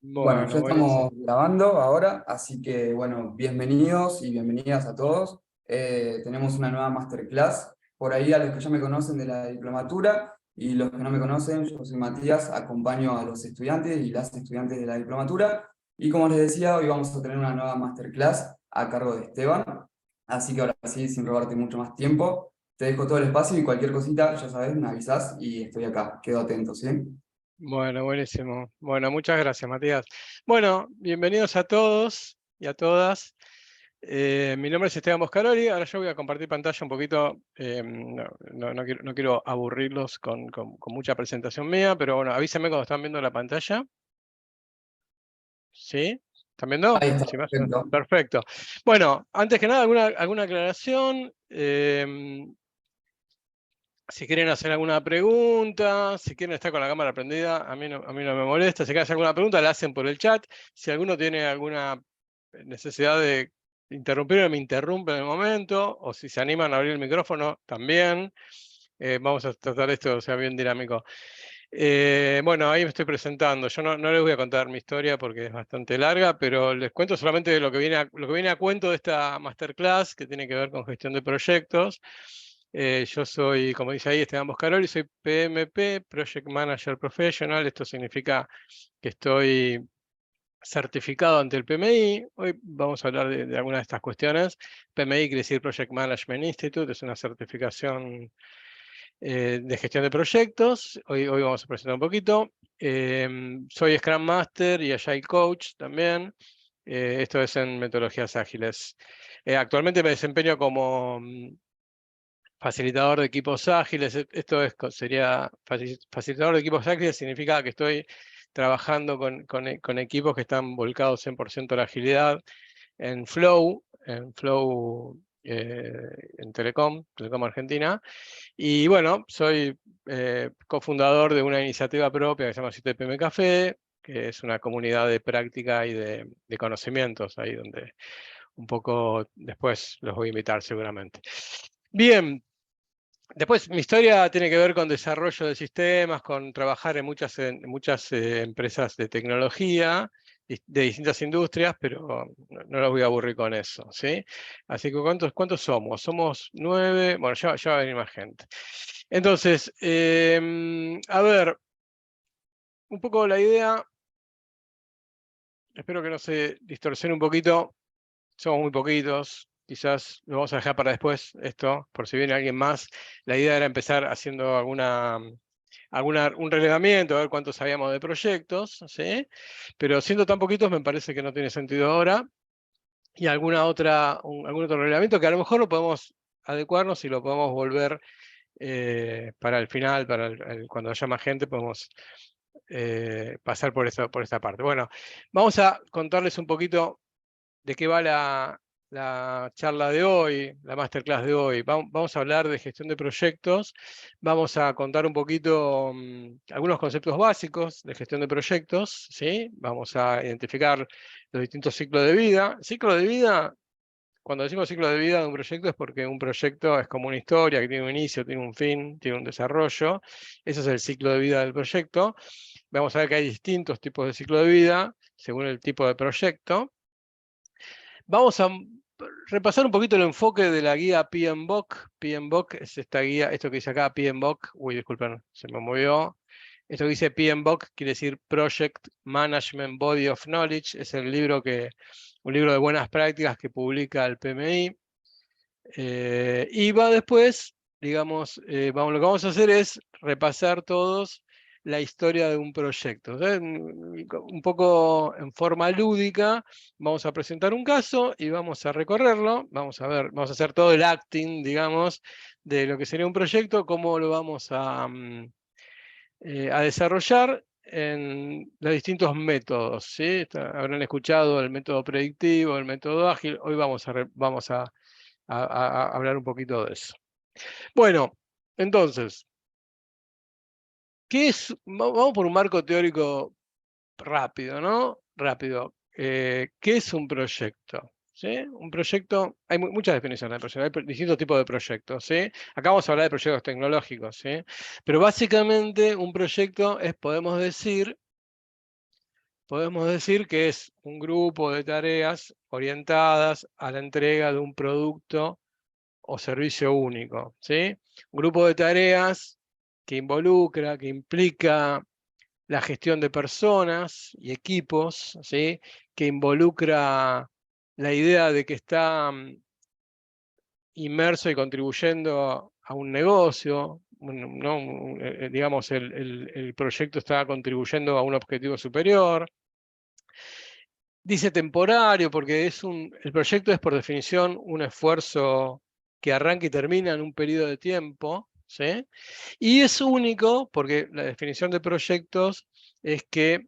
Bueno, Bueno, ya buenísimo. estamos grabando ahora, así que bueno, bienvenidos y bienvenidas a todos. Tenemos una nueva masterclass. Por ahí a los que ya me conocen de la diplomatura y los que no me conocen, yo soy Matías, acompaño a los estudiantes y las estudiantes de la diplomatura. Y como les decía, hoy vamos a tener una nueva masterclass a cargo de Esteban. Así que ahora sí, sin robarte mucho más tiempo, te dejo todo el espacio y cualquier cosita, ya sabes, me avisás y estoy acá. Quedo atento, ¿sí? Bueno, buenísimo. Bueno, muchas gracias, Matías. Bueno, bienvenidos a todos y a todas. Mi nombre es Esteban Boscaroli. Ahora yo voy a compartir pantalla un poquito. No quiero aburrirlos con mucha presentación mía, pero bueno, avísenme cuando están viendo la pantalla. ¿Sí? ¿Están viendo? Ahí está, Sí, más o menos. perfecto. Perfecto. Bueno, antes que nada, alguna aclaración. Si quieren hacer alguna pregunta, si quieren estar con la cámara prendida, a mí no me molesta. Si quieren hacer alguna pregunta, la hacen por el chat. Si alguno tiene alguna necesidad de interrumpirme, me interrumpe en el momento. O si se animan a abrir el micrófono, también. Vamos a tratar esto, sea bien dinámico. Bueno, ahí me estoy presentando. Yo no les voy a contar mi historia porque es bastante larga, pero les cuento solamente lo que viene a cuento de esta masterclass, que tiene que ver con gestión de proyectos. Yo soy, como dice ahí, Esteban Boscaroli, soy PMP, Project Manager Professional. Esto significa que estoy certificado ante el PMI. Hoy vamos a hablar de algunas de estas cuestiones. PMI quiere decir Project Management Institute, es una certificación de gestión de proyectos. Hoy vamos a presentar un poquito. Soy Scrum Master y Agile Coach también. Esto es en metodologías ágiles. Actualmente me desempeño como facilitador de equipos ágiles. Esto sería facilitador de equipos ágiles, significa que estoy trabajando con equipos que están volcados 100% a la agilidad en Flow en Telecom Argentina. Y bueno, soy cofundador de una iniciativa propia que se llama 7PM Café, que es una comunidad de práctica y de conocimientos, ahí donde un poco después los voy a invitar seguramente. Bien, después mi historia tiene que ver con desarrollo de sistemas, con trabajar en muchas empresas de tecnología, de distintas industrias, pero no los voy a aburrir con eso, ¿sí? Así que ¿cuántos somos? Somos 9, bueno, ya va a venir más gente. Entonces, a ver, un poco la idea, espero que no se distorsione un poquito, somos muy poquitos, quizás lo vamos a dejar para después esto, por si viene alguien más. La idea era empezar haciendo un relevamiento, a ver cuántos sabíamos de proyectos, ¿sí? Pero siendo tan poquitos me parece que no tiene sentido ahora. Y algún otro relevamiento que a lo mejor lo podemos adecuarnos y lo podemos volver para el final, cuando haya más gente, podemos pasar por esta parte. Bueno, vamos a contarles un poquito de qué va la charla de hoy, la masterclass de hoy. Vamos a hablar de gestión de proyectos, vamos a contar un poquito algunos conceptos básicos de gestión de proyectos, ¿sí? Vamos a identificar los distintos ciclos de vida. Ciclo de vida, cuando decimos ciclo de vida de un proyecto es porque un proyecto es como una historia que tiene un inicio, tiene un fin, tiene un desarrollo. Ese es el ciclo de vida del proyecto. Vamos a ver que hay distintos tipos de ciclo de vida según el tipo de proyecto. Vamos a repasar un poquito el enfoque de la guía PMBOK. PMBOK es esta guía, esto que dice acá, PMBOK. Uy, disculpen, se me movió. Esto que dice PMBOK quiere decir Project Management Body of Knowledge. Es un libro de buenas prácticas que publica el PMI. Y va después, digamos, lo que vamos a hacer es repasar todos la historia de un proyecto. Un poco en forma lúdica, vamos a presentar un caso y vamos a recorrerlo, vamos a hacer todo el acting, digamos, de lo que sería un proyecto, cómo lo vamos a desarrollar en los distintos métodos, ¿sí? Habrán escuchado el método predictivo, el método ágil, hoy vamos a hablar un poquito de eso. Bueno, entonces, ¿qué es? Vamos por un marco teórico rápido, ¿no? Rápido. ¿Qué es un proyecto? ¿Sí? Un proyecto, hay muchas definiciones de proyecto, hay distintos tipos de proyectos, ¿sí? Acá vamos a hablar de proyectos tecnológicos, ¿sí? Pero básicamente un proyecto es, podemos decir, podemos decir que es un grupo de tareas orientadas a la entrega de un producto o servicio único, ¿sí? Un grupo de tareas que involucra, que implica la gestión de personas y equipos, ¿sí? Que involucra la idea de que está inmerso y contribuyendo a un negocio, ¿no? Digamos, el proyecto está contribuyendo a un objetivo superior. Dice temporario porque el proyecto es por definición un esfuerzo que arranca y termina en un periodo de tiempo, ¿sí? Y es único porque la definición de proyectos es que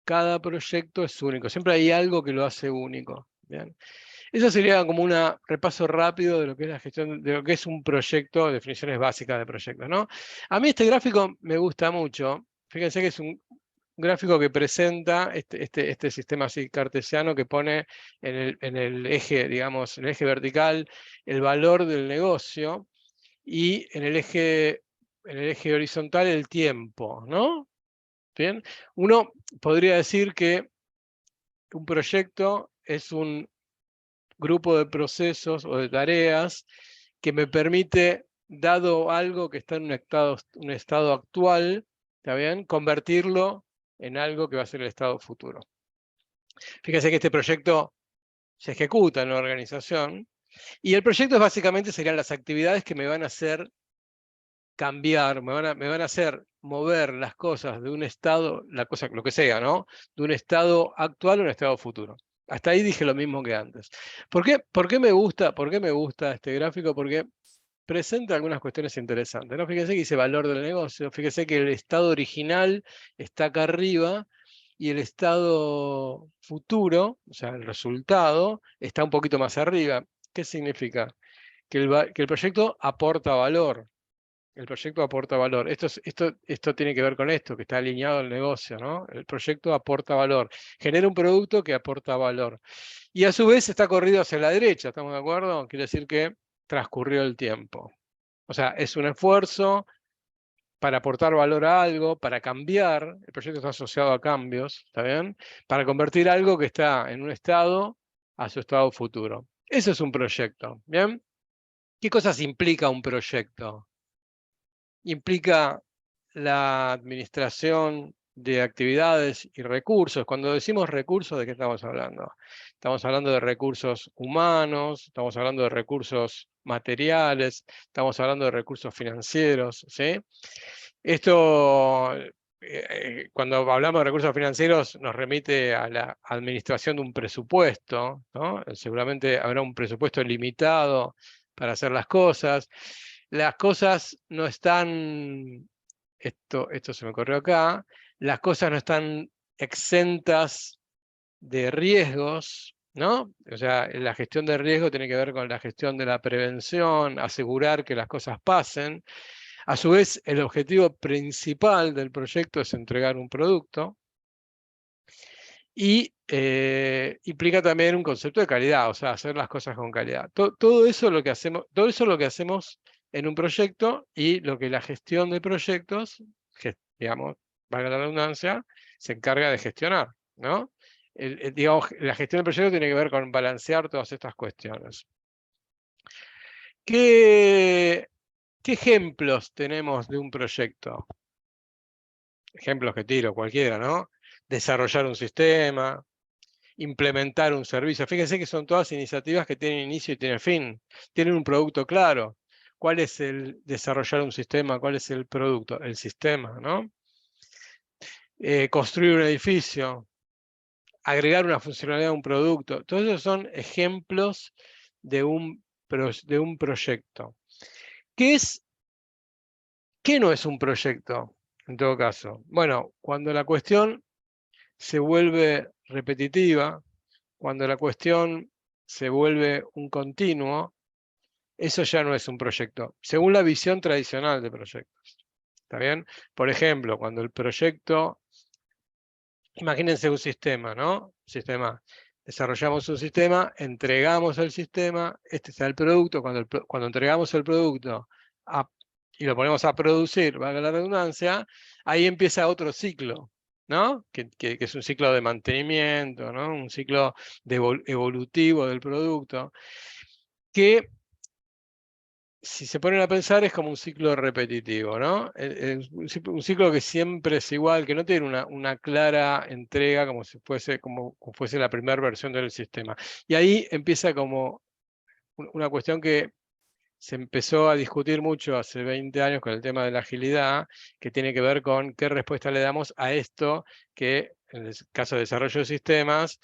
cada proyecto es único, siempre hay algo que lo hace único. ¿Bien? Eso sería como un repaso rápido de lo que es la gestión, de lo que es un proyecto, definiciones básicas de proyectos, ¿no? A mí este gráfico me gusta mucho. Fíjense que es un gráfico que presenta este sistema así cartesiano que pone en el eje, digamos, en el eje vertical el valor del negocio y en el eje horizontal el tiempo, ¿no? Bien, uno podría decir que un proyecto es un grupo de procesos o de tareas que me permite, dado algo que está en un estado actual, ¿está bien?, convertirlo en algo que va a ser el estado futuro. Fíjense que este proyecto se ejecuta en la organización y el proyecto básicamente serían las actividades que me van a hacer cambiar, me van a hacer mover las cosas de un estado, lo que sea, ¿no? De un estado actual a un estado futuro. Hasta ahí dije lo mismo que antes. ¿Por qué me gusta este gráfico? Porque presenta algunas cuestiones interesantes, ¿no? Fíjense que dice valor del negocio, fíjense que el estado original está acá arriba y el estado futuro, o sea, el resultado, está un poquito más arriba. ¿Qué significa? Que el proyecto aporta valor. El proyecto aporta valor. Esto tiene que ver con esto, que está alineado al negocio, ¿no? El proyecto aporta valor. Genera un producto que aporta valor. Y a su vez está corrido hacia la derecha, ¿estamos de acuerdo? Quiere decir que transcurrió el tiempo. O sea, es un esfuerzo para aportar valor a algo, para cambiar. El proyecto está asociado a cambios, ¿está bien? Para convertir algo que está en un estado a su estado futuro. Eso es un proyecto, ¿bien? ¿Qué cosas implica un proyecto? Implica la administración de actividades y recursos. Cuando decimos recursos, ¿de qué estamos hablando? Estamos hablando de recursos humanos, estamos hablando de recursos materiales, estamos hablando de recursos financieros, ¿sí? Esto, cuando hablamos de recursos financieros, nos remite a la administración de un presupuesto, ¿no? Seguramente habrá un presupuesto limitado para hacer las cosas. Las cosas no están, esto se me ocurrió acá, las cosas no están exentas de riesgos, ¿no? O sea, la gestión de riesgo tiene que ver con la gestión de la prevención, asegurar que las cosas pasen. A su vez, el objetivo principal del proyecto es entregar un producto y implica también un concepto de calidad, o sea, hacer las cosas con calidad. Todo eso es lo que hacemos en un proyecto y lo que la gestión de proyectos, digamos, valga la redundancia, se encarga de gestionar, ¿no? Digamos, la gestión del proyecto tiene que ver con balancear todas estas cuestiones. ¿Qué ejemplos tenemos de un proyecto? Ejemplos que tiro, cualquiera, ¿no? Desarrollar un sistema, implementar un servicio. Fíjense que son todas iniciativas que tienen inicio y tienen fin. Tienen un producto claro. ¿Cuál es el desarrollar un sistema? ¿Cuál es el producto? El sistema, ¿no? Construir un edificio, agregar una funcionalidad a un producto. Todos esos son ejemplos de un proyecto. ¿Qué no es un proyecto, en todo caso? Bueno, cuando la cuestión se vuelve repetitiva, cuando la cuestión se vuelve un continuo, eso ya no es un proyecto, según la visión tradicional de proyectos. ¿Está bien? Por ejemplo, cuando el proyecto, imagínense un sistema, ¿no? Desarrollamos un sistema, entregamos el sistema, este está el producto, cuando entregamos el producto y lo ponemos a producir, valga la redundancia, ahí empieza otro ciclo. ¿no? Que es un ciclo de mantenimiento, ¿no? Un ciclo evolutivo del producto, que si se ponen a pensar es como un ciclo repetitivo, ¿no? Un ciclo que siempre es igual, que no tiene una clara entrega como si fuese, como fuese la primera versión del sistema. Y ahí empieza como una cuestión que se empezó a discutir mucho hace 20 años con el tema de la agilidad, que tiene que ver con qué respuesta le damos a esto que, en el caso de desarrollo de sistemas,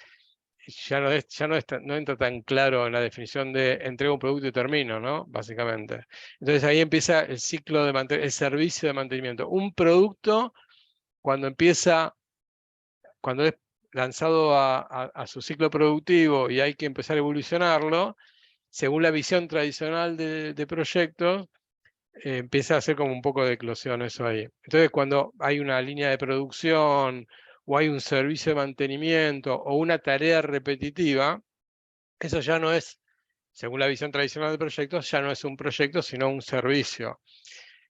no entra tan claro en la definición de entrega un producto y termino, ¿no? Básicamente. Entonces ahí empieza el ciclo de el servicio de mantenimiento. Un producto, cuando cuando es lanzado a su ciclo productivo y hay que empezar a evolucionarlo, según la visión tradicional de proyectos, empieza a hacer como un poco de eclosión eso ahí. Entonces, cuando hay una línea de producción o hay un servicio de mantenimiento o una tarea repetitiva, eso ya no es, según la visión tradicional de proyectos, ya no es un proyecto, sino un servicio.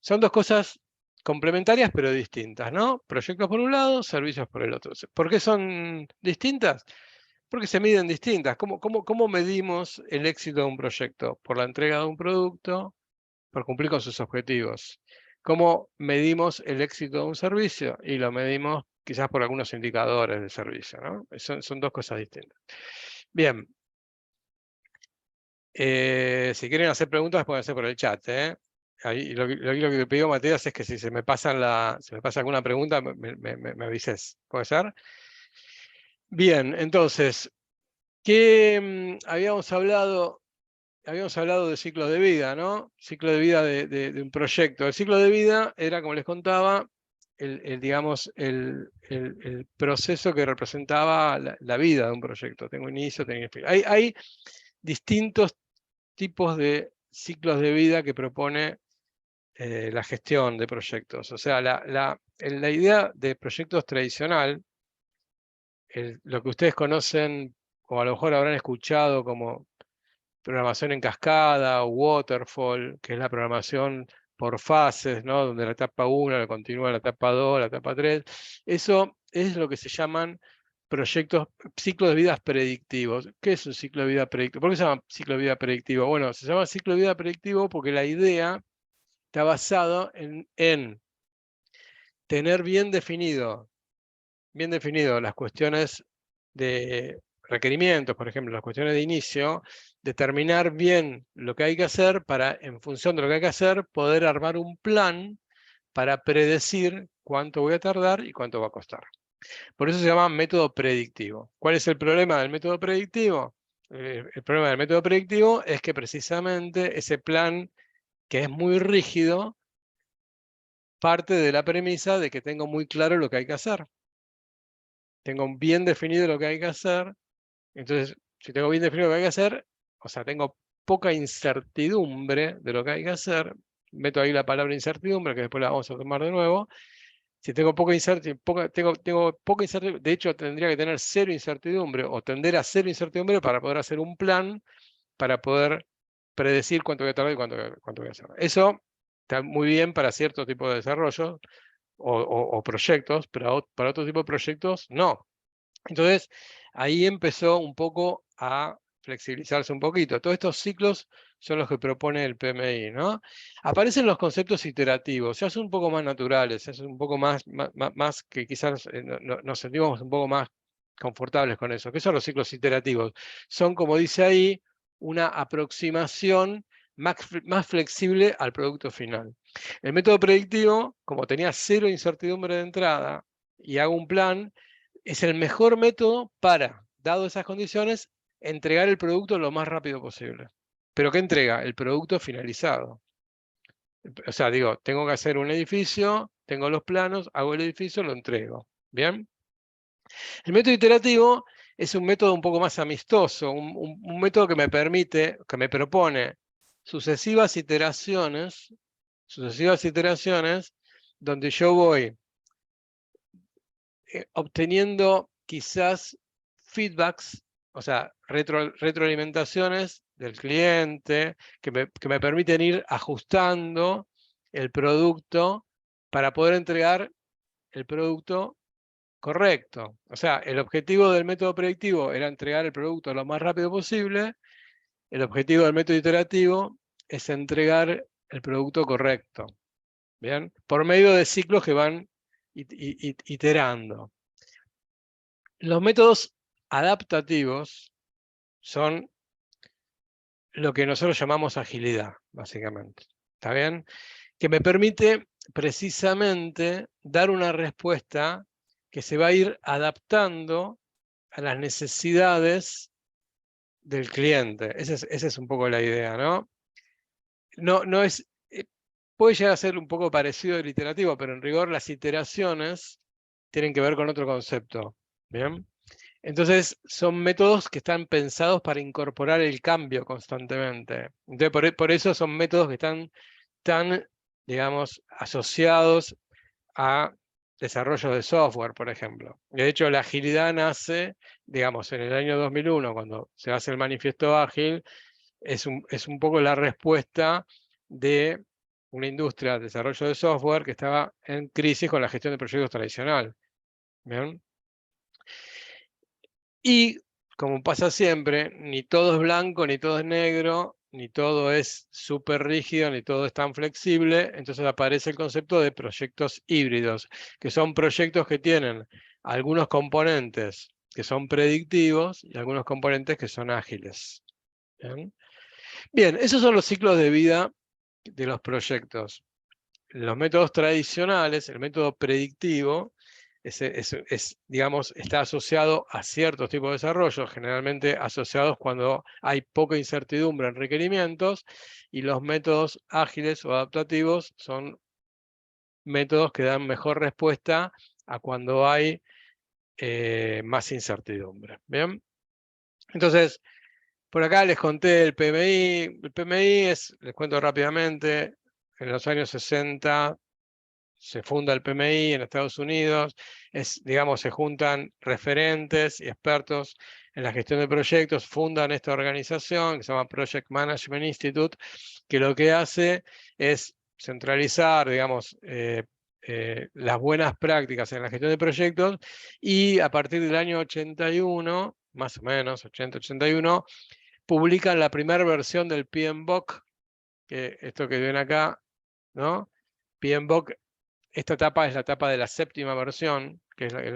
Son dos cosas complementarias pero distintas, ¿no? Proyectos por un lado, servicios por el otro. ¿Por qué son distintas? Porque se miden distintas. ¿Cómo medimos el éxito de un proyecto? Por la entrega de un producto, por cumplir con sus objetivos. ¿Cómo medimos el éxito de un servicio? Y lo medimos quizás por algunos indicadores del servicio, ¿no? Son dos cosas distintas. Bien. Si quieren hacer preguntas, pueden hacer por el chat, ¿eh? Ahí, lo que te pido, Matías, es que si se me pasa alguna pregunta, me avises. ¿Puede ser? Bien, entonces, ¿qué habíamos hablado? Habíamos hablado de ciclos de vida, ¿no? Ciclo de vida de un proyecto. El ciclo de vida era, como les contaba, digamos, el proceso que representaba la vida de un proyecto. Tengo inicio, tengo fin. Hay distintos tipos de ciclos de vida que propone la gestión de proyectos. O sea, la idea de proyectos tradicional, lo que ustedes conocen o a lo mejor habrán escuchado como programación en cascada o waterfall, que es la programación por fases, ¿no? Donde la etapa 1 la continúa la etapa 2, la etapa 3. Eso es lo que se llaman ciclos de vida predictivos. ¿Qué es un ciclo de vida predictivo? ¿Por qué se llama ciclo de vida predictivo? Bueno, se llama ciclo de vida predictivo porque la idea está basada en tener bien definido las cuestiones de requerimientos, por ejemplo, las cuestiones de inicio, determinar bien lo que hay que hacer para, en función de lo que hay que hacer, poder armar un plan para predecir cuánto voy a tardar y cuánto va a costar. Por eso se llama método predictivo. ¿Cuál es el problema del método predictivo? El problema del método predictivo es que precisamente ese plan, que es muy rígido, parte de la premisa de que tengo muy claro lo que hay que hacer. Tengo bien definido lo que hay que hacer. Entonces, si tengo bien definido lo que hay que hacer, o sea, tengo poca incertidumbre de lo que hay que hacer, meto ahí la palabra incertidumbre, que después la vamos a tomar de nuevo. Si tengo poca incertidumbre, tengo poca incertidumbre, de hecho tendría que tener cero incertidumbre o tender a cero incertidumbre para poder hacer un plan, para poder predecir cuánto voy a tardar y cuánto voy a hacer. Eso está muy bien para cierto tipo de desarrollo o proyectos, pero para otro tipo de proyectos no. Entonces, ahí empezó un poco a flexibilizarse un poquito. Todos estos ciclos son los que propone el PMI, ¿no? Aparecen los conceptos iterativos, se hacen un poco más naturales, se hacen un poco más que quizás nos sentimos un poco más confortables con eso. ¿Qué son los ciclos iterativos? Son, como dice ahí, una aproximación más flexible al producto final. El método predictivo, como tenía cero incertidumbre de entrada y hago un plan, es el mejor método para, dado esas condiciones, entregar el producto lo más rápido posible. ¿Pero qué entrega? El producto finalizado. O sea, digo, tengo que hacer un edificio, tengo los planos, hago el edificio, lo entrego. ¿Bien? El método iterativo es un método un poco más amistoso, un método que me permite, que me propone sucesivas iteraciones donde yo voy obteniendo quizás feedbacks, o sea, retroalimentaciones del cliente que me permiten ir ajustando el producto para poder entregar el producto correcto. O sea, el objetivo del método predictivo era entregar el producto lo más rápido posible. El objetivo del método iterativo es entregar el producto correcto. ¿Bien? Por medio de ciclos que van iterando. Los métodos adaptativos son lo que nosotros llamamos agilidad, básicamente. ¿Está bien? Que me permite precisamente dar una respuesta que se va a ir adaptando a las necesidades del cliente. Esa es un poco la idea, ¿no? No es, puede llegar a ser un poco parecido al iterativo, pero en rigor las iteraciones tienen que ver con otro concepto. ¿Bien? Entonces, son métodos que están pensados para incorporar el cambio constantemente. Entonces, por eso son métodos que están tan, digamos, asociados a desarrollo de software, por ejemplo. De hecho, la agilidad nace, digamos, en el año 2001, cuando se hace el manifiesto ágil, es un poco la respuesta de una industria de desarrollo de software que estaba en crisis con la gestión de proyectos tradicional. ¿Bien? Y, como pasa siempre, ni todo es blanco, ni todo es negro, ni todo es súper rígido, ni todo es tan flexible. Entonces aparece el concepto de proyectos híbridos, que son proyectos que tienen algunos componentes que son predictivos y algunos componentes que son ágiles. Bien, bien, esos son los ciclos de vida de los proyectos. Los métodos tradicionales, el método predictivo, digamos, está asociado a ciertos tipos de desarrollo, generalmente asociados cuando hay poca incertidumbre en requerimientos, y los métodos ágiles o adaptativos son métodos que dan mejor respuesta a cuando hay más incertidumbre. ¿Bien? Entonces, por acá les conté el PMI. El PMI les cuento rápidamente, en los años 60 se funda el PMI en Estados Unidos, digamos, se juntan referentes y expertos en la gestión de proyectos, fundan esta organización que se llama Project Management Institute, que lo que hace es centralizar, digamos, las buenas prácticas en la gestión de proyectos, y a partir del año 81, más o menos, 80-81, publican la primera versión del PMBOK, que esto que ven acá, ¿no? PMBOK, esta etapa es la etapa de la séptima versión, que es en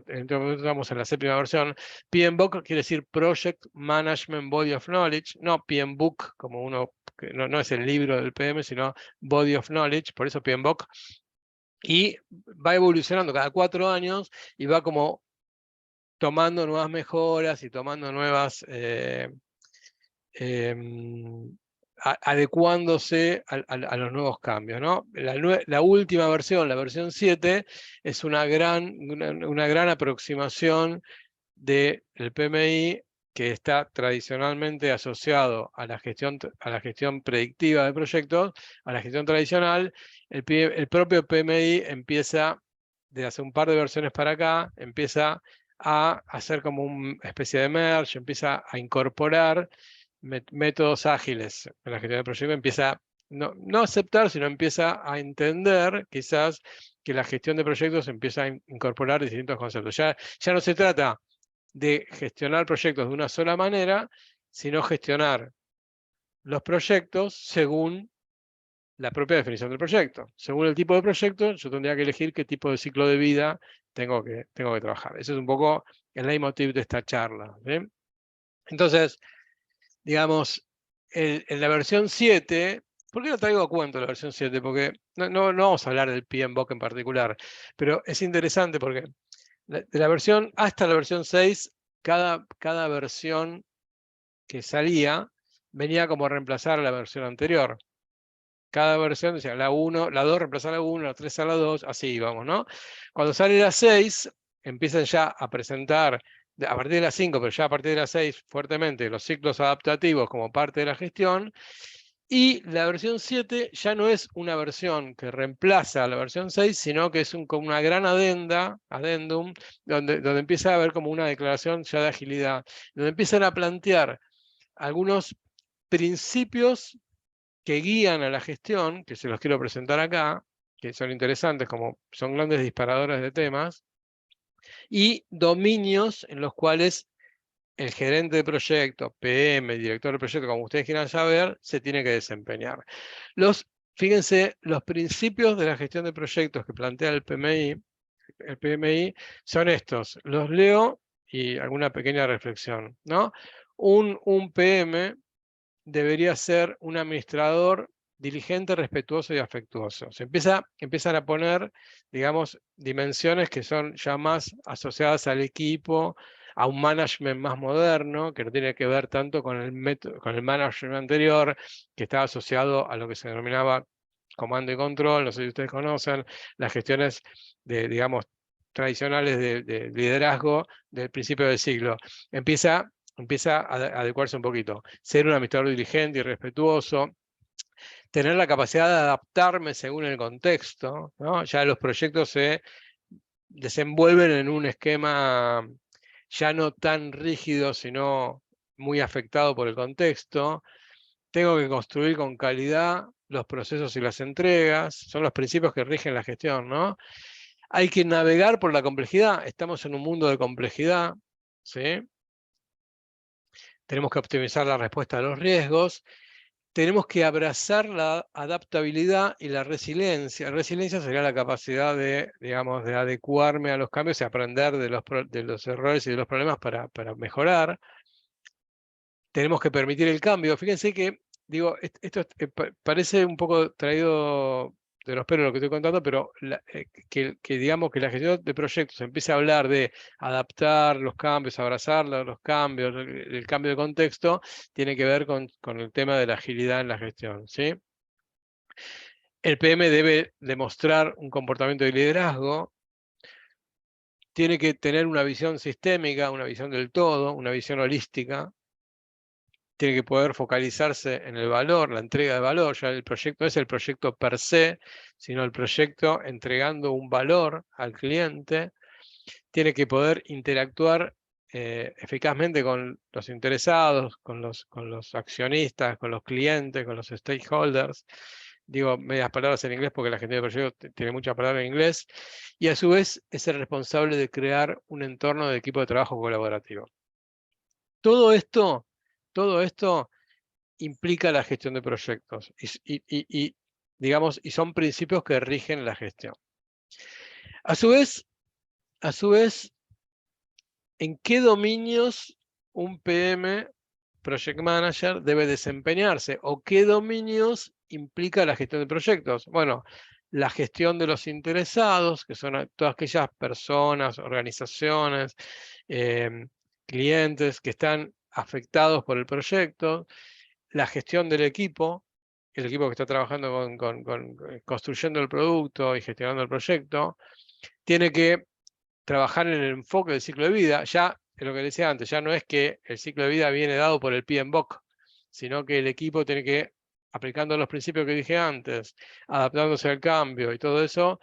este momento estamos en la séptima versión. PMBOK quiere decir Project Management Body of Knowledge, no PMBOK, como uno, que no es el libro del PM, sino Body of Knowledge, por eso PMBOK. Y va evolucionando cada 4 años y va como tomando nuevas mejoras y tomando nuevas... adecuándose a los nuevos cambios, ¿no? La última versión, la versión 7, es una gran aproximación del PMI que está tradicionalmente asociado a la gestión predictiva de proyectos, a la gestión tradicional. El propio PMI empieza, de hace un par de versiones para acá, empieza a hacer como una especie de merge, empieza a incorporar métodos ágiles en la gestión de proyectos, empieza no a aceptar, sino empieza a entender quizás que la gestión de proyectos empieza a incorporar distintos conceptos. Ya no se trata de gestionar proyectos de una sola manera, sino gestionar los proyectos según la propia definición del proyecto. Según el tipo de proyecto, yo tendría que elegir qué tipo de ciclo de vida tengo que trabajar. Ese es un poco el leitmotiv de esta charla. ¿Bien? Entonces, digamos, en la versión 7, ¿por qué no traigo a cuento la versión 7? Porque no vamos a hablar del PMBOK en particular, pero es interesante porque de la versión hasta la versión 6, cada versión que salía venía como a reemplazar a la versión anterior. Cada versión, decía, la 1, la 2 reemplazar a la 1, la 3 a la 2, así vamos, ¿no? Cuando sale la 6, empiezan ya a presentar, a partir de la 5, pero ya a partir de la 6, fuertemente, los ciclos adaptativos como parte de la gestión. Y la versión 7 ya no es una versión que reemplaza a la versión 6, sino que es como una gran adendum, donde empieza a haber como una declaración ya de agilidad, donde empiezan a plantear algunos principios que guían a la gestión, que se los quiero presentar acá, que son interesantes, como son grandes disparadores de temas, y dominios en los cuales el gerente de proyecto, PM, director de proyecto, como ustedes quieran saber, se tiene que desempeñar. Fíjense, los principios de la gestión de proyectos que plantea el PMI son estos. Los leo y alguna pequeña reflexión, ¿no? Un PM debería ser un administrador diligente, respetuoso y afectuoso. Empiezan a poner, digamos, dimensiones que son ya más asociadas al equipo, a un management más moderno, que no tiene que ver tanto con el management anterior, que estaba asociado a lo que se denominaba comando y control. No sé si ustedes conocen las gestiones digamos, tradicionales de liderazgo del principio del siglo. Empieza a adecuarse un poquito. Ser un administrador diligente y respetuoso, tener la capacidad de adaptarme según el contexto, ¿no? Ya los proyectos se desenvuelven en un esquema ya no tan rígido, sino muy afectado por el contexto. Tengo que construir con calidad los procesos y las entregas, son los principios que rigen la gestión, ¿no? Hay que navegar por la complejidad, estamos en un mundo de complejidad, ¿sí? Tenemos que optimizar la respuesta a los riesgos, tenemos que abrazar la adaptabilidad y la resiliencia. Resiliencia sería la capacidad de, digamos, de adecuarme a los cambios y aprender de los errores y de los problemas para mejorar. Tenemos que permitir el cambio. Fíjense que, digo, esto parece un poco traído de los pelos lo que estoy contando, pero que digamos que la gestión de proyectos empiece a hablar de adaptar los cambios, abrazar los cambios, el cambio de contexto, tiene que ver con el tema de la agilidad en la gestión, ¿sí? El PM debe demostrar un comportamiento de liderazgo, tiene que tener una visión sistémica, una visión del todo, una visión holística, tiene que poder focalizarse en el valor, la entrega de valor. Ya el proyecto no es el proyecto per se, sino el proyecto entregando un valor al cliente. Tiene que poder interactuar eficazmente con los interesados, con los accionistas, con los clientes, con los stakeholders. Digo medias palabras en inglés porque la gente de proyecto tiene muchas palabras en inglés. Y a su vez es el responsable de crear un entorno de equipo de trabajo colaborativo. Todo esto implica la gestión de proyectos digamos, y son principios que rigen la gestión. A su vez, ¿en qué dominios un PM, Project Manager, debe desempeñarse? ¿O qué dominios implica la gestión de proyectos? Bueno, la gestión de los interesados, que son todas aquellas personas, organizaciones, clientes que están afectados por el proyecto, la gestión del equipo, el equipo que está trabajando construyendo el producto y gestionando el proyecto, tiene que trabajar en el enfoque del ciclo de vida. Ya, es lo que decía antes, ya no es que el ciclo de vida viene dado por el PMBOK, sino que el equipo tiene que, aplicando los principios que dije antes, adaptándose al cambio y todo eso,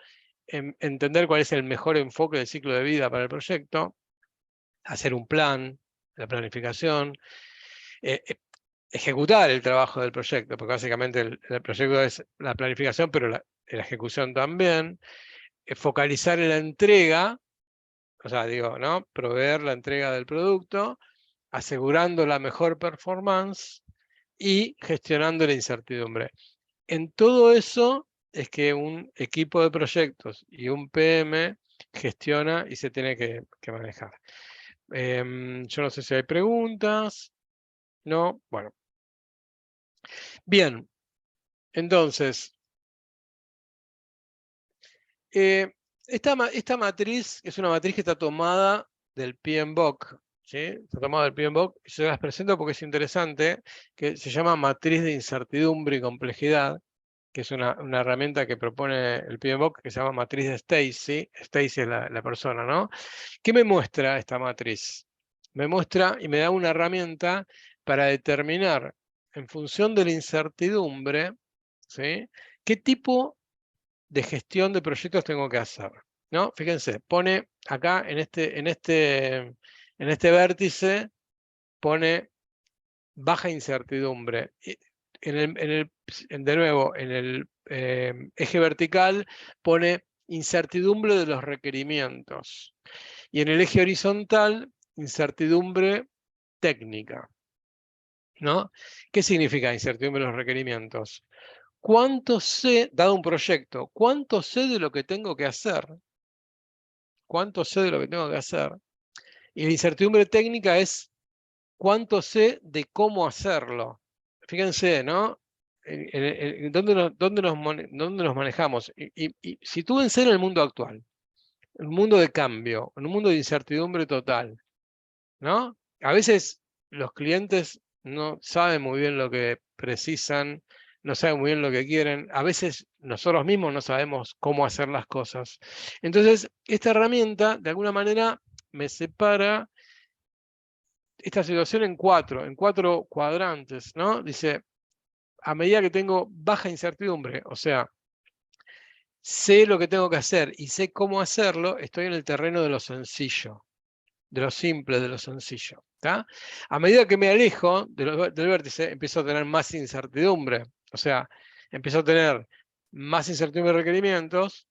entender cuál es el mejor enfoque del ciclo de vida para el proyecto, hacer un plan, la planificación, ejecutar el trabajo del proyecto, porque básicamente el proyecto es la planificación, pero la ejecución también, focalizar en la entrega, o sea, digo, ¿no? Proveer la entrega del producto, asegurando la mejor performance y gestionando la incertidumbre. En todo eso es que un equipo de proyectos y un PM gestiona y se tiene que manejar. Yo no sé si hay preguntas. No, bueno. Bien, entonces, esta matriz es una matriz que está tomada del PMBOK, ¿sí? Está tomada del PMBOK, y se las presento porque es interesante, que se llama matriz de incertidumbre y complejidad, que es una herramienta que propone el PMBOK, que se llama matriz de Stacy. Stacy es la persona, ¿no? ¿Qué me muestra esta matriz? Me muestra y me da una herramienta para determinar, en función de la incertidumbre, ¿sí? ¿Qué tipo de gestión de proyectos tengo que hacer? ¿No? Fíjense, pone acá en este vértice, pone baja incertidumbre. De nuevo, en el eje vertical pone incertidumbre de los requerimientos. Y en el eje horizontal, incertidumbre técnica, ¿no? ¿Qué significa incertidumbre de los requerimientos? ¿Cuánto sé, dado un proyecto, cuánto sé de lo que tengo que hacer? ¿Cuánto sé de lo que tengo que hacer? Y la incertidumbre técnica es cuánto sé de cómo hacerlo. Fíjense, ¿no? ¿Dónde nos manejamos? Y sitúense en el mundo actual, en un mundo de cambio, en un mundo de incertidumbre total, ¿no? A veces los clientes no saben muy bien lo que precisan, no saben muy bien lo que quieren, a veces nosotros mismos no sabemos cómo hacer las cosas. Entonces, esta herramienta, de alguna manera, me separa esta situación en cuatro cuadrantes, ¿no? Dice, a medida que tengo baja incertidumbre, o sea, sé lo que tengo que hacer y sé cómo hacerlo, estoy en el terreno de lo sencillo, de lo simple, de lo sencillo. ¿Tá? A medida que me alejo del vértice, empiezo a tener más incertidumbre. O sea, empiezo a tener más incertidumbre de requerimientos.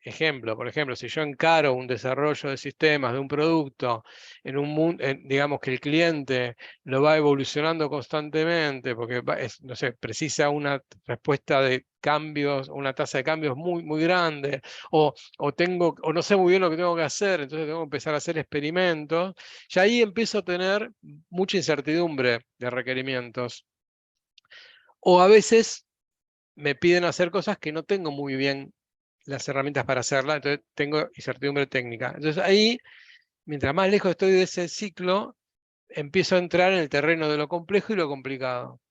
Ejemplo, por ejemplo, si yo encaro un desarrollo de sistemas, de un producto, en un mundo, digamos que el cliente lo va evolucionando constantemente, porque no sé, precisa una respuesta de cambios, una tasa de cambios muy, muy grande, o no sé muy bien lo que tengo que hacer, entonces tengo que empezar a hacer experimentos, y ahí empiezo a tener mucha incertidumbre de requerimientos. O a veces me piden hacer cosas que no tengo muy bien las herramientas para hacerla, entonces tengo incertidumbre técnica. Entonces ahí, mientras más lejos estoy de ese ciclo, empiezo a entrar en el terreno de lo complejo y lo complicado.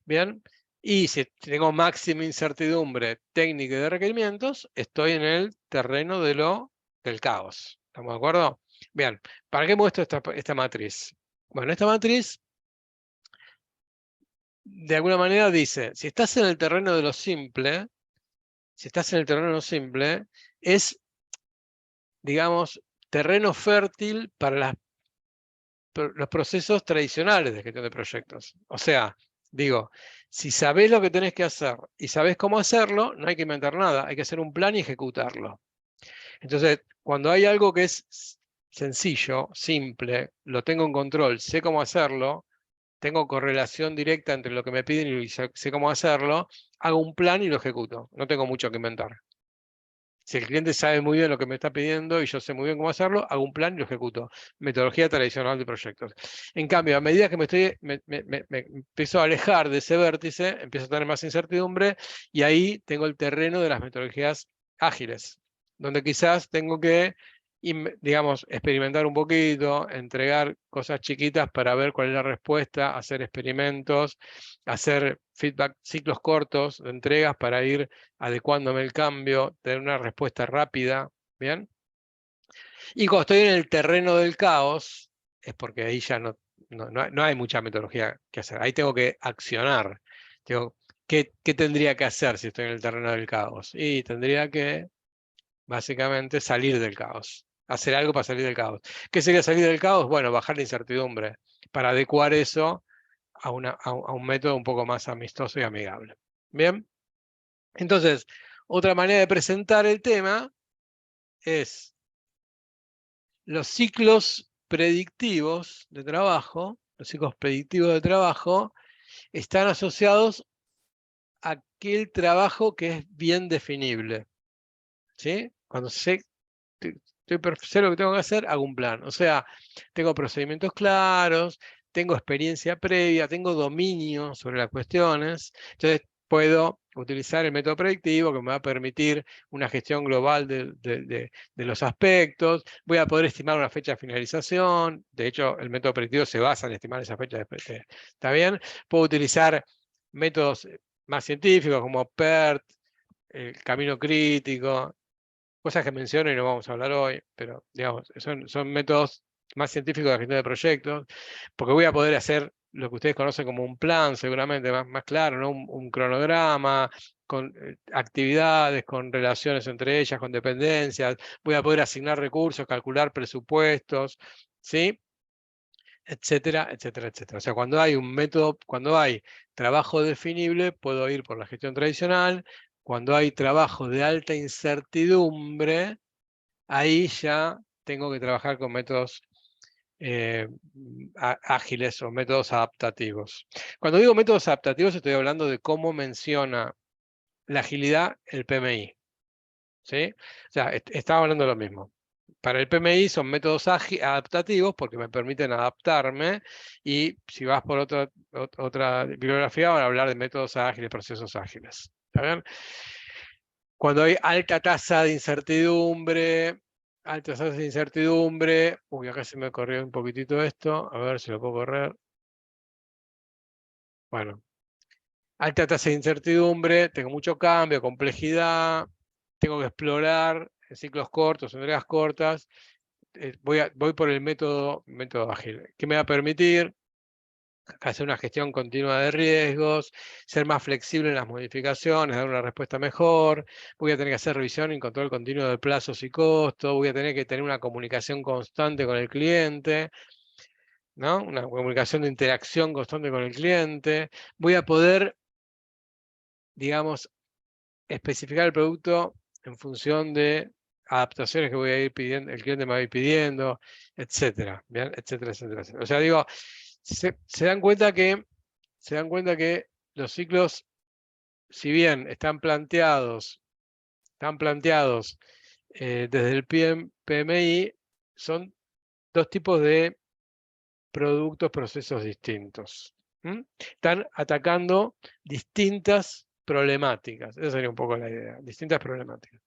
¿Bien? Y si tengo máxima incertidumbre técnica y de requerimientos, estoy en el terreno del caos. ¿Estamos de acuerdo? Bien, ¿para qué muestro esta matriz? Bueno, esta matriz, de alguna manera dice, si estás en el terreno de lo simple, es, digamos, terreno fértil para los procesos tradicionales de gestión de proyectos. O sea, digo, si sabés lo que tenés que hacer y sabés cómo hacerlo, no hay que inventar nada, hay que hacer un plan y ejecutarlo. Entonces, cuando hay algo que es sencillo, simple, lo tengo en control, sé cómo hacerlo, tengo correlación directa entre lo que me piden y sé cómo hacerlo, hago un plan y lo ejecuto. No tengo mucho que inventar. Si el cliente sabe muy bien lo que me está pidiendo y yo sé muy bien cómo hacerlo, hago un plan y lo ejecuto. Metodología tradicional de proyectos. En cambio, a medida que me empiezo a alejar de ese vértice, empiezo a tener más incertidumbre y ahí tengo el terreno de las metodologías ágiles, donde quizás tengo que, digamos, experimentar un poquito, entregar cosas chiquitas para ver cuál es la respuesta, hacer experimentos, hacer feedback, ciclos cortos de entregas para ir adecuándome el cambio, tener una respuesta rápida, ¿bien? Y cuando estoy en el terreno del caos, es porque ahí ya no hay mucha metodología que hacer. Ahí tengo que accionar. ¿Qué tendría que hacer si estoy en el terreno del caos? Y tendría que, básicamente, salir del caos. Hacer algo para salir del caos. ¿Qué sería salir del caos? Bueno, bajar la incertidumbre para adecuar eso a un método un poco más amistoso y amigable. ¿Bien? Entonces, otra manera de presentar el tema es los ciclos predictivos de trabajo. Los ciclos predictivos de trabajo están asociados a aquel trabajo que es bien definible. ¿Sí? Cuando sé lo que tengo que hacer, hago un plan. O sea, tengo procedimientos claros, tengo experiencia previa, tengo dominio sobre las cuestiones. Entonces, puedo utilizar el método predictivo que me va a permitir una gestión global de los aspectos. Voy a poder estimar una fecha de finalización. De hecho, el método predictivo se basa en estimar esa fecha. ¿Está bien? Puedo utilizar métodos más científicos como PERT, el camino crítico, cosas que menciono y no vamos a hablar hoy, pero digamos, son métodos más científicos de gestión de proyectos, porque voy a poder hacer lo que ustedes conocen como un plan, seguramente más claro, ¿no? Un cronograma, con actividades, con relaciones entre ellas, con dependencias, voy a poder asignar recursos, calcular presupuestos, ¿sí? Etcétera, etcétera, etcétera. O sea, cuando hay un método, cuando hay trabajo definible, puedo ir por la gestión tradicional. Cuando hay trabajo de alta incertidumbre, ahí ya tengo que trabajar con métodos ágiles o métodos adaptativos. Cuando digo métodos adaptativos estoy hablando de cómo menciona la agilidad el PMI. ¿Sí? O sea, estaba hablando de lo mismo. Para el PMI son métodos adaptativos porque me permiten adaptarme, y si vas por otra bibliografía van a hablar de métodos ágiles, procesos ágiles. ¿Está bien? Cuando hay alta tasa de incertidumbre, uy, acá se me corrió un poquitito esto, a ver si lo puedo correr. Bueno, alta tasa de incertidumbre, tengo mucho cambio, complejidad, tengo que explorar en ciclos cortos, en entregas cortas, voy por el método ágil, que me va a permitir hacer una gestión continua de riesgos, ser más flexible en las modificaciones, dar una respuesta mejor, voy a tener que hacer revisión y control continuo de plazos y costos, voy a tener que tener una comunicación constante con el cliente, ¿no? Una comunicación de interacción constante con el cliente, voy a poder, digamos, especificar el producto en función de adaptaciones que voy a ir pidiendo, el cliente me va a ir pidiendo, etcétera, ¿bien? Etcétera, etcétera, etcétera. O sea, digo, se dan cuenta que los ciclos, si bien están planteados desde el PMI, son dos tipos de productos, procesos distintos. Están atacando distintas problemáticas. Esa sería un poco la idea, distintas problemáticas.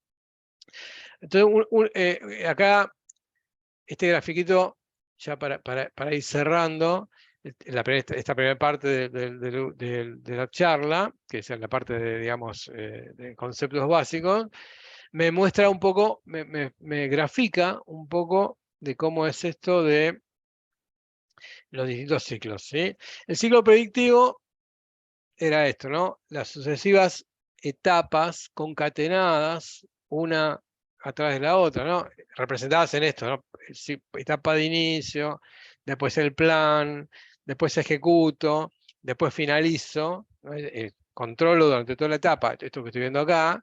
Entonces, acá, este grafiquito, ya para ir cerrando, esta primera parte de la charla, que es la parte de, digamos, de conceptos básicos, me muestra un poco, me grafica un poco de cómo es esto de los distintos ciclos, ¿sí? El ciclo predictivo era esto, ¿no? Las sucesivas etapas concatenadas, una atrás de la otra, ¿no? Representadas en esto, ¿no? Etapa de inicio, después el plan, después ejecuto, después finalizo, ¿no? Controlo durante toda la etapa, esto que estoy viendo acá,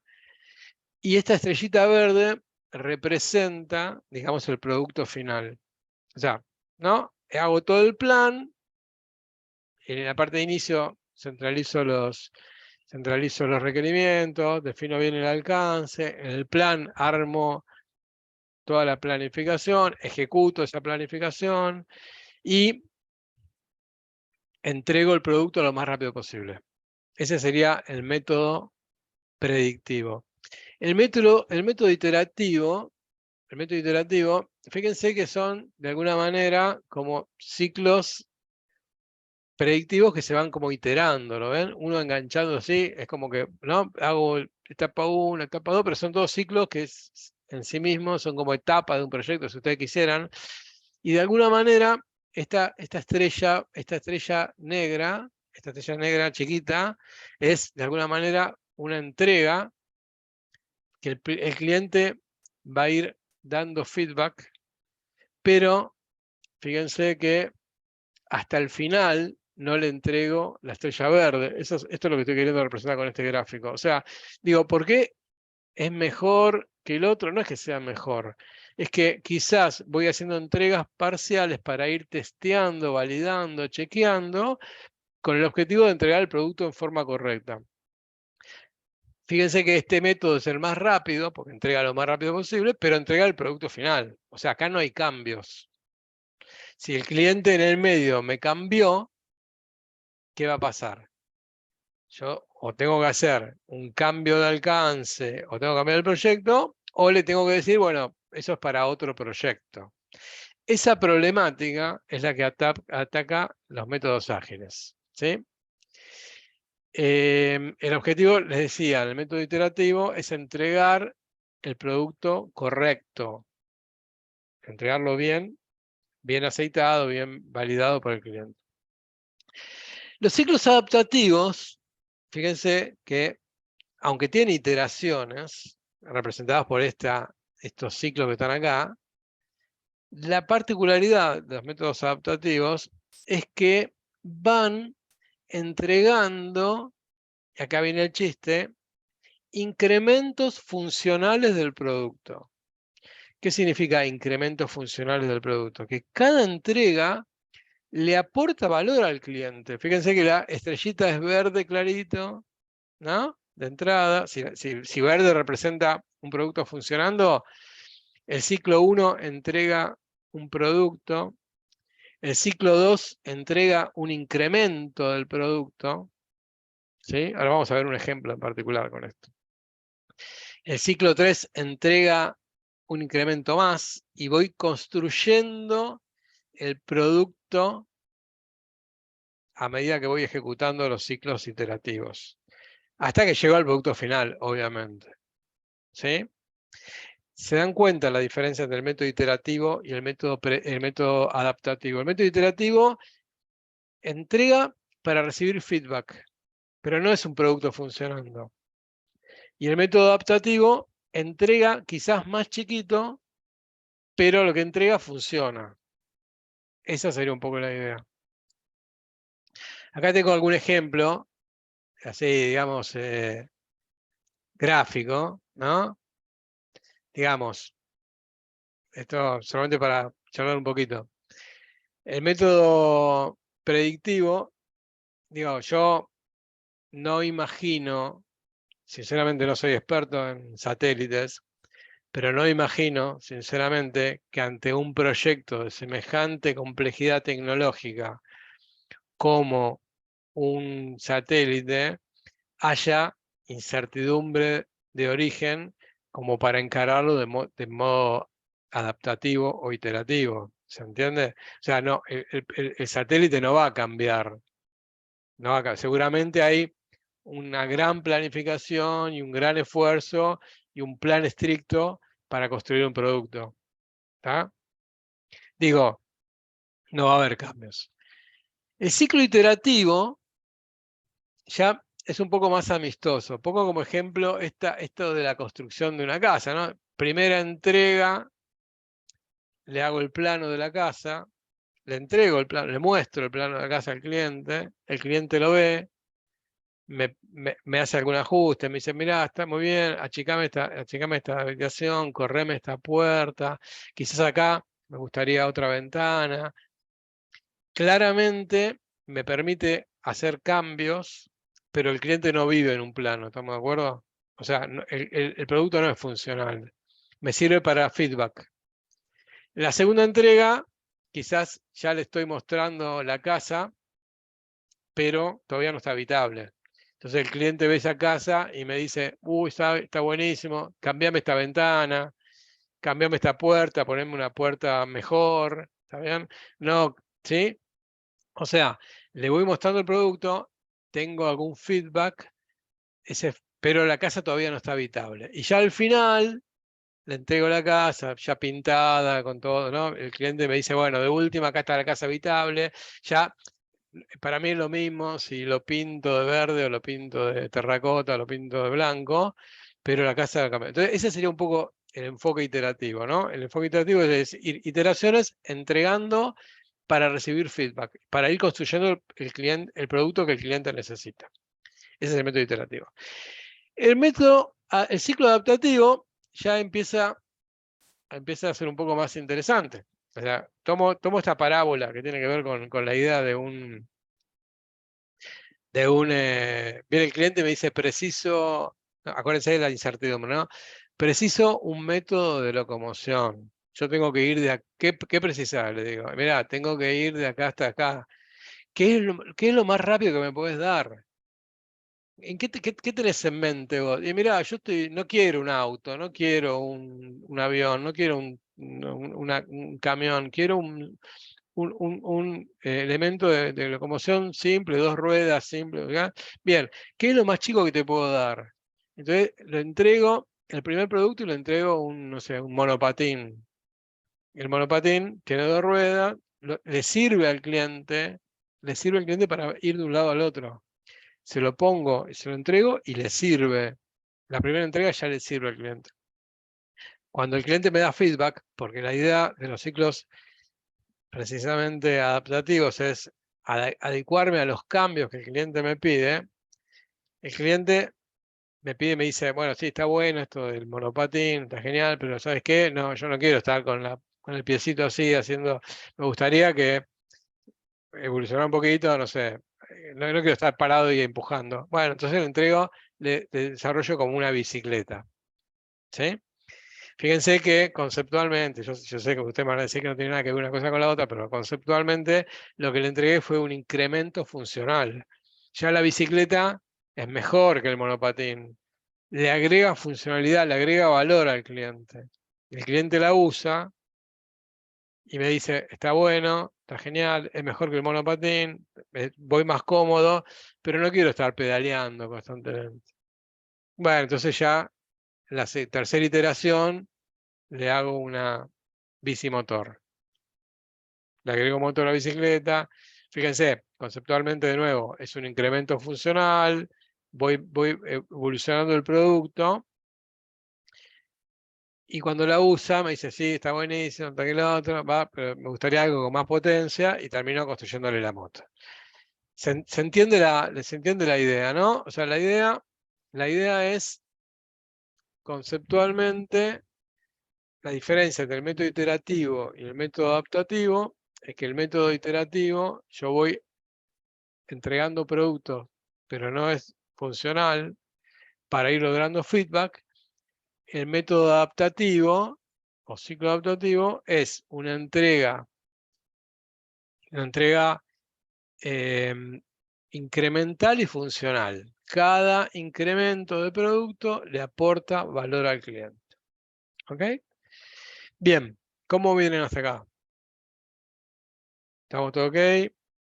y esta estrellita verde representa, digamos, el producto final. O sea, ¿no? Hago todo el plan, en la parte de inicio centralizo los requerimientos, defino bien el alcance, en el plan armo toda la planificación, ejecuto esa planificación y entrego el producto lo más rápido posible. Ese sería el método predictivo. El método iterativo, fíjense que son de alguna manera como ciclos predictivos que se van como iterando, ¿lo ven? Uno enganchando así, es como que, ¿no? Hago etapa 1, etapa 2, pero son todos ciclos que en sí mismos son como etapas de un proyecto, si ustedes quisieran. Y de alguna manera, esta estrella negra chiquita, es de alguna manera una entrega que el cliente va a ir dando feedback, pero fíjense que hasta el final no le entrego la estrella verde. Esto es lo que estoy queriendo representar con este gráfico. O sea, digo, ¿por qué es mejor que el otro? No es que sea mejor, es que quizás voy haciendo entregas parciales para ir testeando, validando, chequeando, con el objetivo de entregar el producto en forma correcta. Fíjense que este método es el más rápido, porque entrega lo más rápido posible, pero entrega el producto final. O sea, acá no hay cambios. Si el cliente en el medio me cambió, ¿qué va a pasar? Yo o tengo que hacer un cambio de alcance, o tengo que cambiar el proyecto, o le tengo que decir, bueno, eso es para otro proyecto. Esa problemática es la que ataca los métodos ágiles, ¿sí? El objetivo, les decía, el método iterativo es entregar el producto correcto, entregarlo bien aceitado, bien validado por el cliente. Los ciclos adaptativos, fíjense que, aunque tienen iteraciones, representadas por estos ciclos que están acá, la particularidad de los métodos adaptativos es que van entregando, y acá viene el chiste, incrementos funcionales del producto. ¿Qué significa incrementos funcionales del producto? Que cada entrega le aporta valor al cliente. Fíjense que la estrellita es verde clarito, ¿no? De entrada, si verde representa un producto funcionando, el ciclo 1 entrega un producto, el ciclo 2 entrega un incremento del producto, ¿sí? Ahora vamos a ver un ejemplo en particular con esto. El ciclo 3 entrega un incremento más y voy construyendo el producto a medida que voy ejecutando los ciclos iterativos. Hasta que llego al producto final, obviamente. ¿Sí? ¿Se dan cuenta la diferencia entre el método iterativo y el método adaptativo? El método iterativo entrega para recibir feedback, pero no es un producto funcionando. Y el método adaptativo entrega quizás más chiquito, pero lo que entrega funciona. Esa sería un poco la idea. Acá tengo algún ejemplo, así digamos, gráfico, ¿no? Digamos, esto solamente para charlar un poquito. El método predictivo, digo, yo no imagino, sinceramente no soy experto en satélites, pero no imagino, sinceramente, que ante un proyecto de semejante complejidad tecnológica como un satélite, haya incertidumbre de origen como para encararlo de modo adaptativo o iterativo. ¿Se entiende? O sea, no, el satélite no va a cambiar. No va a cambiar. Seguramente hay una gran planificación y un gran esfuerzo y un plan estricto para construir un producto. ¿Está? Digo, no va a haber cambios. El ciclo iterativo ya es un poco más amistoso. Pongo como ejemplo esto de la construcción de una casa, ¿no? Primera entrega, le hago el plano de la casa, le entrego el plano, le muestro el plano de la casa al cliente, el cliente lo ve, me hace algún ajuste, me dice, mirá, está muy bien, achicame esta habitación, correme esta puerta, quizás acá me gustaría otra ventana. Claramente me permite hacer cambios, pero el cliente no vive en un plano, ¿estamos de acuerdo? O sea, el producto no es funcional. Me sirve para feedback. La segunda entrega, quizás ya le estoy mostrando la casa, pero todavía no está habitable. Entonces el cliente ve esa casa y me dice, uy, está buenísimo, cambiame esta ventana, cambiame esta puerta, poneme una puerta mejor, ¿está bien? No, ¿sí? O sea, le voy mostrando el producto, tengo algún feedback, pero la casa todavía no está habitable. Y ya al final le entrego la casa, ya pintada, con todo, ¿no? El cliente me dice, bueno, de última, acá está la casa habitable. Ya, para mí es lo mismo si lo pinto de verde o lo pinto de terracota o lo pinto de blanco, pero la casa cambia. Entonces, ese sería un poco el enfoque iterativo, ¿no? El enfoque iterativo es ir iteraciones entregando para recibir feedback, para ir construyendo el producto que el cliente necesita. Ese es el método iterativo. El ciclo adaptativo ya empieza a ser un poco más interesante. O sea, tomo esta parábola que tiene que ver con la idea de un... viene el cliente y me dice, preciso, acuérdense de la incertidumbre, ¿no? Preciso un método de locomoción. Yo tengo que ir ¿qué precisas? Le digo, mirá, tengo que ir de acá hasta acá. ¿Qué es lo más rápido que me podés dar? ¿En qué tenés en mente vos? Y mirá, yo no quiero un auto, no quiero un avión, no quiero un camión, quiero un elemento de locomoción simple, dos ruedas, simple. ¿Verdad? Bien, ¿qué es lo más chico que te puedo dar? Entonces lo entrego, el primer producto y lo entrego no sé, un monopatín. El monopatín tiene dos ruedas, le sirve al cliente para ir de un lado al otro. Se lo pongo y se lo entrego y le sirve. La primera entrega ya le sirve al cliente. Cuando el cliente me da feedback, porque la idea de los ciclos precisamente adaptativos es adecuarme a los cambios que el cliente me pide, el cliente me pide, me dice, bueno, sí, está bueno esto del monopatín, está genial, pero ¿sabes qué? No, yo no quiero estar con el piecito así haciendo, me gustaría que evolucionara un poquito, no sé, no quiero estar parado y empujando. Bueno, entonces le desarrollo como una bicicleta, ¿sí? Fíjense que conceptualmente, yo sé que ustedes me van a decir que no tiene nada que ver una cosa con la otra, pero conceptualmente lo que le entregué fue un incremento funcional. Ya la bicicleta es mejor que el monopatín. Le agrega funcionalidad, le agrega valor al cliente. El cliente la usa y me dice, está bueno, está genial, es mejor que el monopatín, voy más cómodo, pero no quiero estar pedaleando constantemente. Bueno, entonces ya en la tercera iteración le hago una bici motor. Le agrego motor a la bicicleta. Fíjense, conceptualmente de nuevo, es un incremento funcional, voy evolucionando el producto. Y cuando la usa, me dice, sí, está buenísimo, está que lo otro, va, pero me gustaría algo con más potencia, y termino construyéndole la moto. Se entiende se entiende la idea, ¿no? O sea, la idea es, conceptualmente, la diferencia entre el método iterativo y el método adaptativo es que el método iterativo, yo voy entregando productos, pero no es funcional para ir logrando feedback. El método adaptativo o ciclo adaptativo es una entrega incremental y funcional. Cada incremento de producto le aporta valor al cliente. ¿Ok? Bien, ¿cómo vienen hasta acá? ¿Estamos todo ok?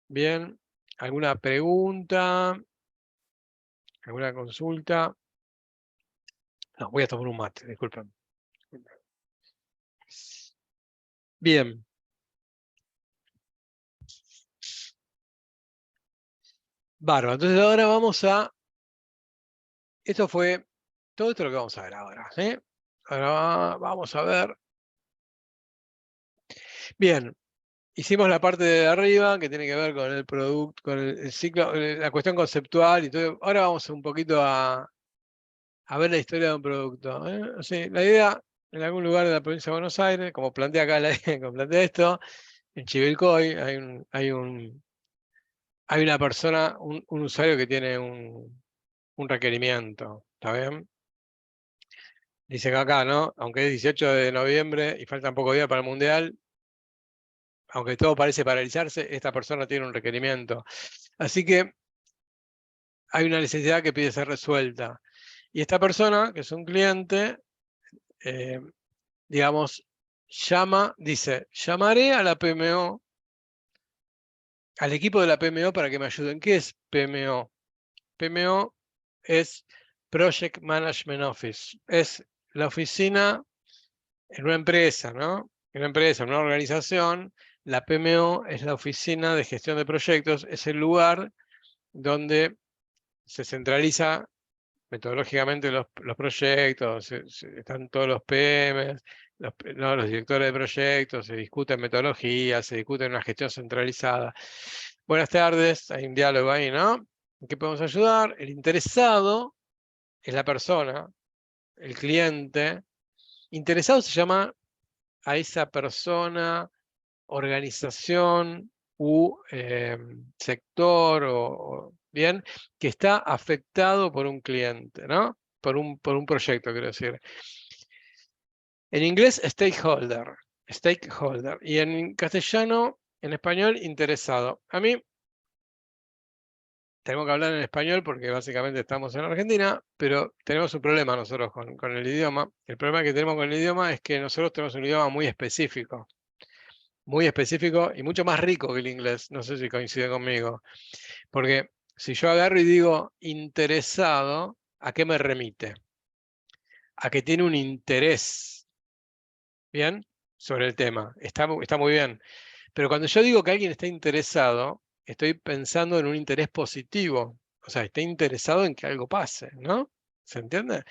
Bien. ¿Alguna pregunta? ¿Alguna consulta? No, voy a tomar un mate, disculpen. Bien. Bárbaro. Entonces ahora vamos a... Esto fue todo esto lo que vamos a ver ahora. ¿Sí? Ahora vamos a ver. Bien. Hicimos la parte de arriba que tiene que ver con el producto, con el ciclo, la cuestión conceptual y todo. Ahora vamos un poquito a ver la historia de un producto. Sí, la idea, en algún lugar de la provincia de Buenos Aires, como plantea acá, como plantea esto, en Chivilcoy hay una persona, un usuario que tiene un requerimiento. ¿Está bien? Dice que acá, ¿no? Aunque es 18 de noviembre y faltan pocos días para el Mundial, aunque todo parece paralizarse, esta persona tiene un requerimiento. Así que hay una necesidad que pide ser resuelta. Y esta persona, que es un cliente, digamos, dice, llamaré a la PMO, al equipo de la PMO para que me ayuden. ¿Qué es PMO? PMO es Project Management Office. Es la oficina en una empresa, ¿no? En una empresa, en una organización, la PMO es la oficina de gestión de proyectos, es el lugar donde se centraliza metodológicamente los proyectos, están todos los PMs, los directores de proyectos, se discuten metodologías, se discute una gestión centralizada. Buenas tardes, hay un diálogo ahí, ¿no? ¿En qué podemos ayudar? El interesado es la persona, el cliente. Interesado se llama a esa persona, organización u sector bien, que está afectado por un cliente, ¿no? Por un proyecto, quiero decir. En inglés, stakeholder. Y en castellano, en español, interesado. A mí, tenemos que hablar en español porque básicamente estamos en Argentina, pero tenemos un problema nosotros con el idioma. El problema que tenemos con el idioma es que nosotros tenemos un idioma muy específico y mucho más rico que el inglés. No sé si coincide conmigo. Porque si yo agarro y digo interesado, ¿a qué me remite? A que tiene un interés, ¿bien? Sobre el tema. Está muy bien. Pero cuando yo digo que alguien está interesado, estoy pensando en un interés positivo. O sea, está interesado en que algo pase, ¿no? ¿Se entiende?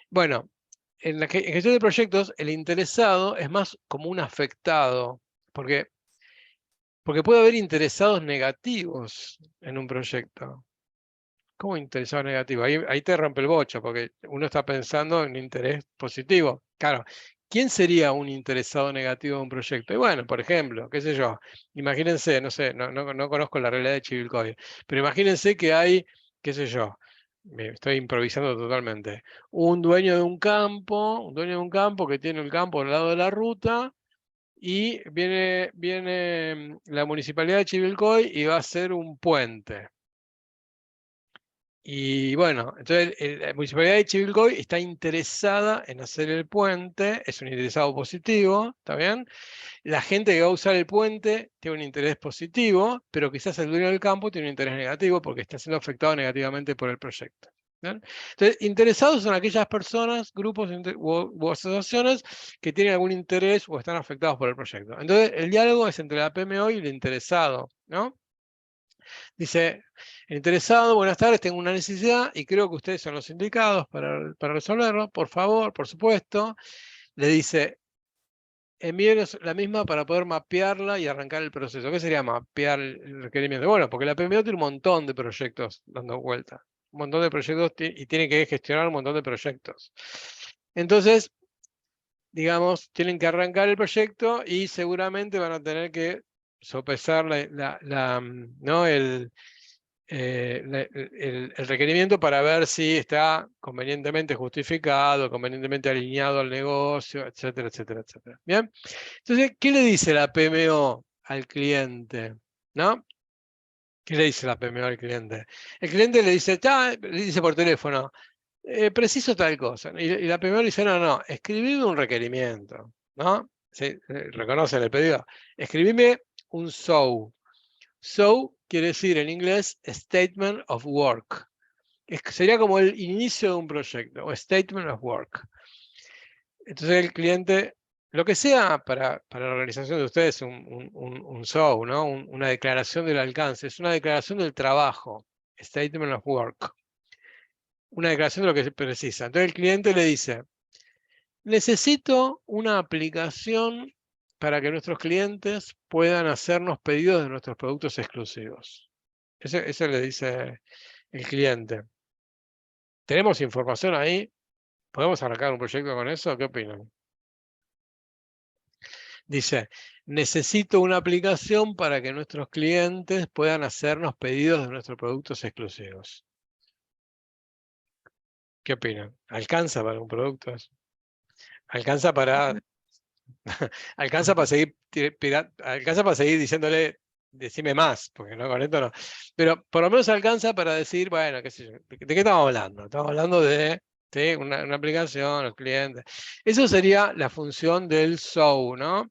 Bueno, en gestión de proyectos, el interesado es más como un afectado. Porque puede haber interesados negativos en un proyecto. ¿Cómo interesado negativo? Ahí te rompe el bocho, porque uno está pensando en interés positivo. Claro, ¿quién sería un interesado negativo en un proyecto? Y bueno, por ejemplo, qué sé yo, imagínense, no sé, no conozco la realidad de Chivilcoy, pero imagínense que hay, qué sé yo, me estoy improvisando totalmente, un dueño de un campo que tiene el campo al lado de la ruta, y viene la municipalidad de Chivilcoy y va a hacer un puente. Y bueno, entonces la municipalidad de Chivilcoy está interesada en hacer el puente, es un interesado positivo, ¿está bien? La gente que va a usar el puente tiene un interés positivo, pero quizás el dueño del campo tiene un interés negativo porque está siendo afectado negativamente por el proyecto. ¿Bien? Entonces, interesados son aquellas personas, grupos u asociaciones que tienen algún interés o están afectados por el proyecto. Entonces, el diálogo es entre la PMO y el interesado, ¿no? Dice, el interesado, buenas tardes, tengo una necesidad y creo que ustedes son los indicados para resolverlo. Por favor, por supuesto. Le dice, envíenos la misma para poder mapearla y arrancar el proceso. ¿Qué sería mapear el requerimiento? Bueno, porque la PMO tiene un montón de proyectos dando vuelta. Un montón de proyectos y tiene que gestionar un montón de proyectos. Entonces, digamos, tienen que arrancar el proyecto y seguramente van a tener que sopesar ¿no? el requerimiento para ver si está convenientemente justificado, convenientemente alineado al negocio, etcétera, etcétera, etcétera. ¿Bien? Entonces, ¿qué le dice la PMO al cliente? ¿No? ¿Qué le dice la PMO al cliente? El cliente le dice por teléfono, preciso tal cosa. Y la PMO le dice, no, escribime un requerimiento. ¿No? Sí, reconocen el pedido. Escribime un SOW. SOW quiere decir en inglés Statement of Work. Sería como el inicio de un proyecto, o Statement of Work. Entonces el cliente, lo que sea para la organización de ustedes, un SOW, ¿no? Una declaración del alcance, es una declaración del trabajo, Statement of Work. Una declaración de lo que se precisa. Entonces el cliente le dice, necesito una aplicación para que nuestros clientes puedan hacernos pedidos de nuestros productos exclusivos. Eso le dice el cliente. ¿Tenemos información ahí? ¿Podemos arrancar un proyecto con eso? ¿Qué opinan? Dice, necesito una aplicación para que nuestros clientes puedan hacernos pedidos de nuestros productos exclusivos. ¿Qué opinan? ¿Alcanza para un producto eso? ¿Alcanza para alcanza para seguir diciéndole, decime más, porque no con esto no. Pero por lo menos alcanza para decir, bueno, qué sé yo, ¿de qué estamos hablando? Estamos hablando de ¿sí? una aplicación, los clientes. Eso sería la función del SOW, ¿no?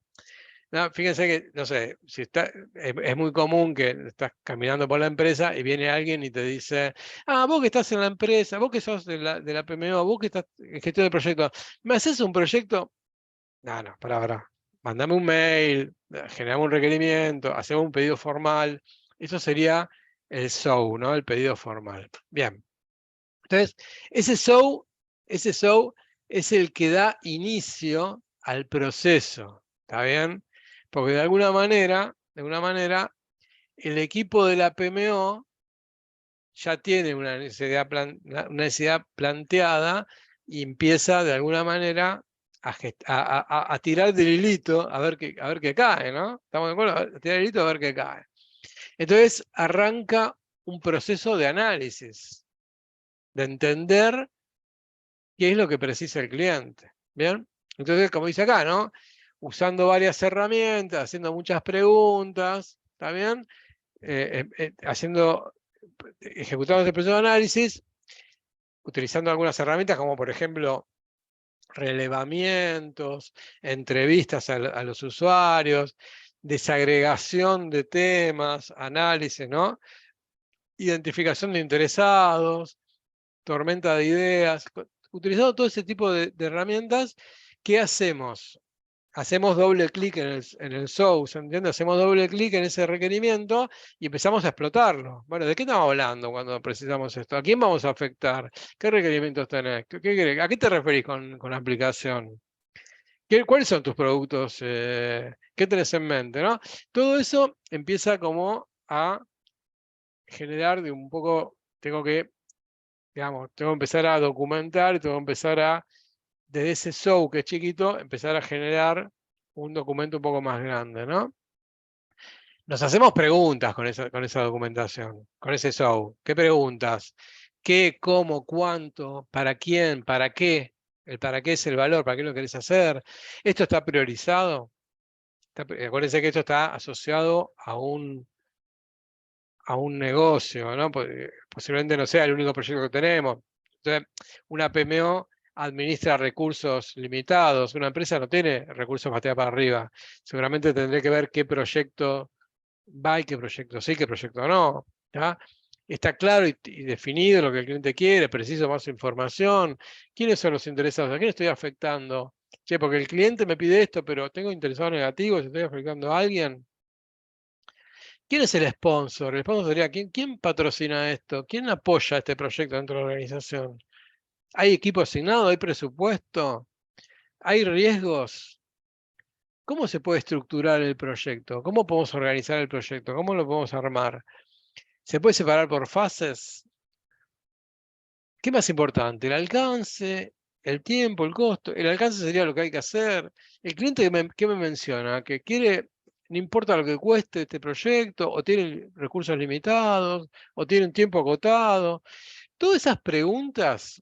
No, fíjense que, no sé, si es muy común que estás caminando por la empresa y viene alguien y te dice, vos que estás en la empresa, vos que sos de la PMO, vos que estás en gestión de proyectos, ¿me haces un proyecto? No, para. Mandame un mail, generamos un requerimiento, hacemos un pedido formal. Eso sería el SOW, ¿no? El pedido formal. Bien. Entonces, ese SOW es el que da inicio al proceso. ¿Está bien? Porque de alguna manera, el equipo de la PMO ya tiene una necesidad planteada y empieza de alguna manera a tirar del hilito a ver qué cae, ¿no? ¿Estamos de acuerdo? A tirar del hilito a ver qué cae. Entonces arranca un proceso de análisis, de entender qué es lo que precisa el cliente. ¿Bien? Entonces, como dice acá, ¿no? Usando varias herramientas, haciendo muchas preguntas, ¿está bien? Ejecutando este proceso de análisis, utilizando algunas herramientas como por ejemplo relevamientos, entrevistas a los usuarios, desagregación de temas, análisis, ¿no? Identificación de interesados, tormenta de ideas. Utilizando todo ese tipo de herramientas, ¿qué hacemos? Hacemos doble clic en el source, ¿entiendes? Hacemos doble clic en ese requerimiento y empezamos a explotarlo. Bueno, ¿de qué estamos hablando cuando precisamos esto? ¿A quién vamos a afectar? ¿Qué requerimientos tenés? ¿A qué te referís con aplicación? ¿Cuáles son tus productos? ¿Qué tenés en mente? ¿No? Todo eso empieza como a generar de un poco tengo que, digamos, tengo que empezar a documentar, tengo que empezar a, desde ese show que es chiquito, empezar a generar un documento un poco más grande, ¿no? Nos hacemos preguntas con esa documentación, con ese show. ¿Qué preguntas? ¿Qué, cómo, cuánto, para quién, para qué? El para qué es el valor, para qué lo querés hacer. ¿Esto está priorizado? Acuérdense que esto está asociado a un negocio, ¿no? Posiblemente no sea el único proyecto que tenemos. Entonces, una PMO administra recursos limitados, una empresa no tiene recursos para para arriba. Seguramente tendré que ver qué proyecto va y qué proyecto sí, qué proyecto no. ¿Ya? Está claro y definido lo que el cliente quiere, preciso más información, quiénes son los interesados, a quién estoy afectando. Che, porque el cliente me pide esto, pero tengo interesados negativos, estoy afectando a alguien. ¿Quién es el sponsor? El sponsor sería ¿quién patrocina esto? ¿Quién apoya este proyecto dentro de la organización? ¿Hay equipo asignado? ¿Hay presupuesto? ¿Hay riesgos? ¿Cómo se puede estructurar el proyecto? ¿Cómo podemos organizar el proyecto? ¿Cómo lo podemos armar? ¿Se puede separar por fases? ¿Qué más importante? ¿El alcance? ¿El tiempo? ¿El costo? El alcance sería lo que hay que hacer. El cliente que me menciona, que quiere, no importa lo que cueste este proyecto, o tiene recursos limitados, o tiene un tiempo acotado. Todas esas preguntas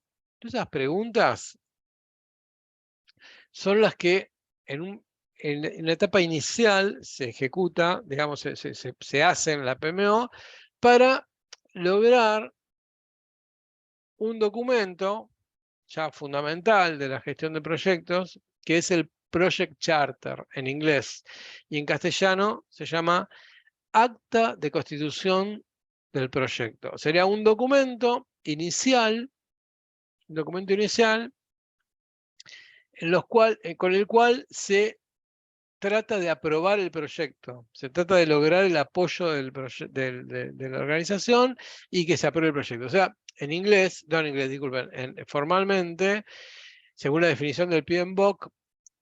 son las que en la etapa inicial se ejecuta, digamos, se hace en la PMO para lograr un documento ya fundamental de la gestión de proyectos, que es el Project Charter en inglés, y en castellano se llama Acta de Constitución del Proyecto. Sería un documento inicial con el cual se trata de aprobar el proyecto, se trata de lograr el apoyo de la organización y que se apruebe el proyecto. O sea, disculpen, formalmente, según la definición del PMBOK,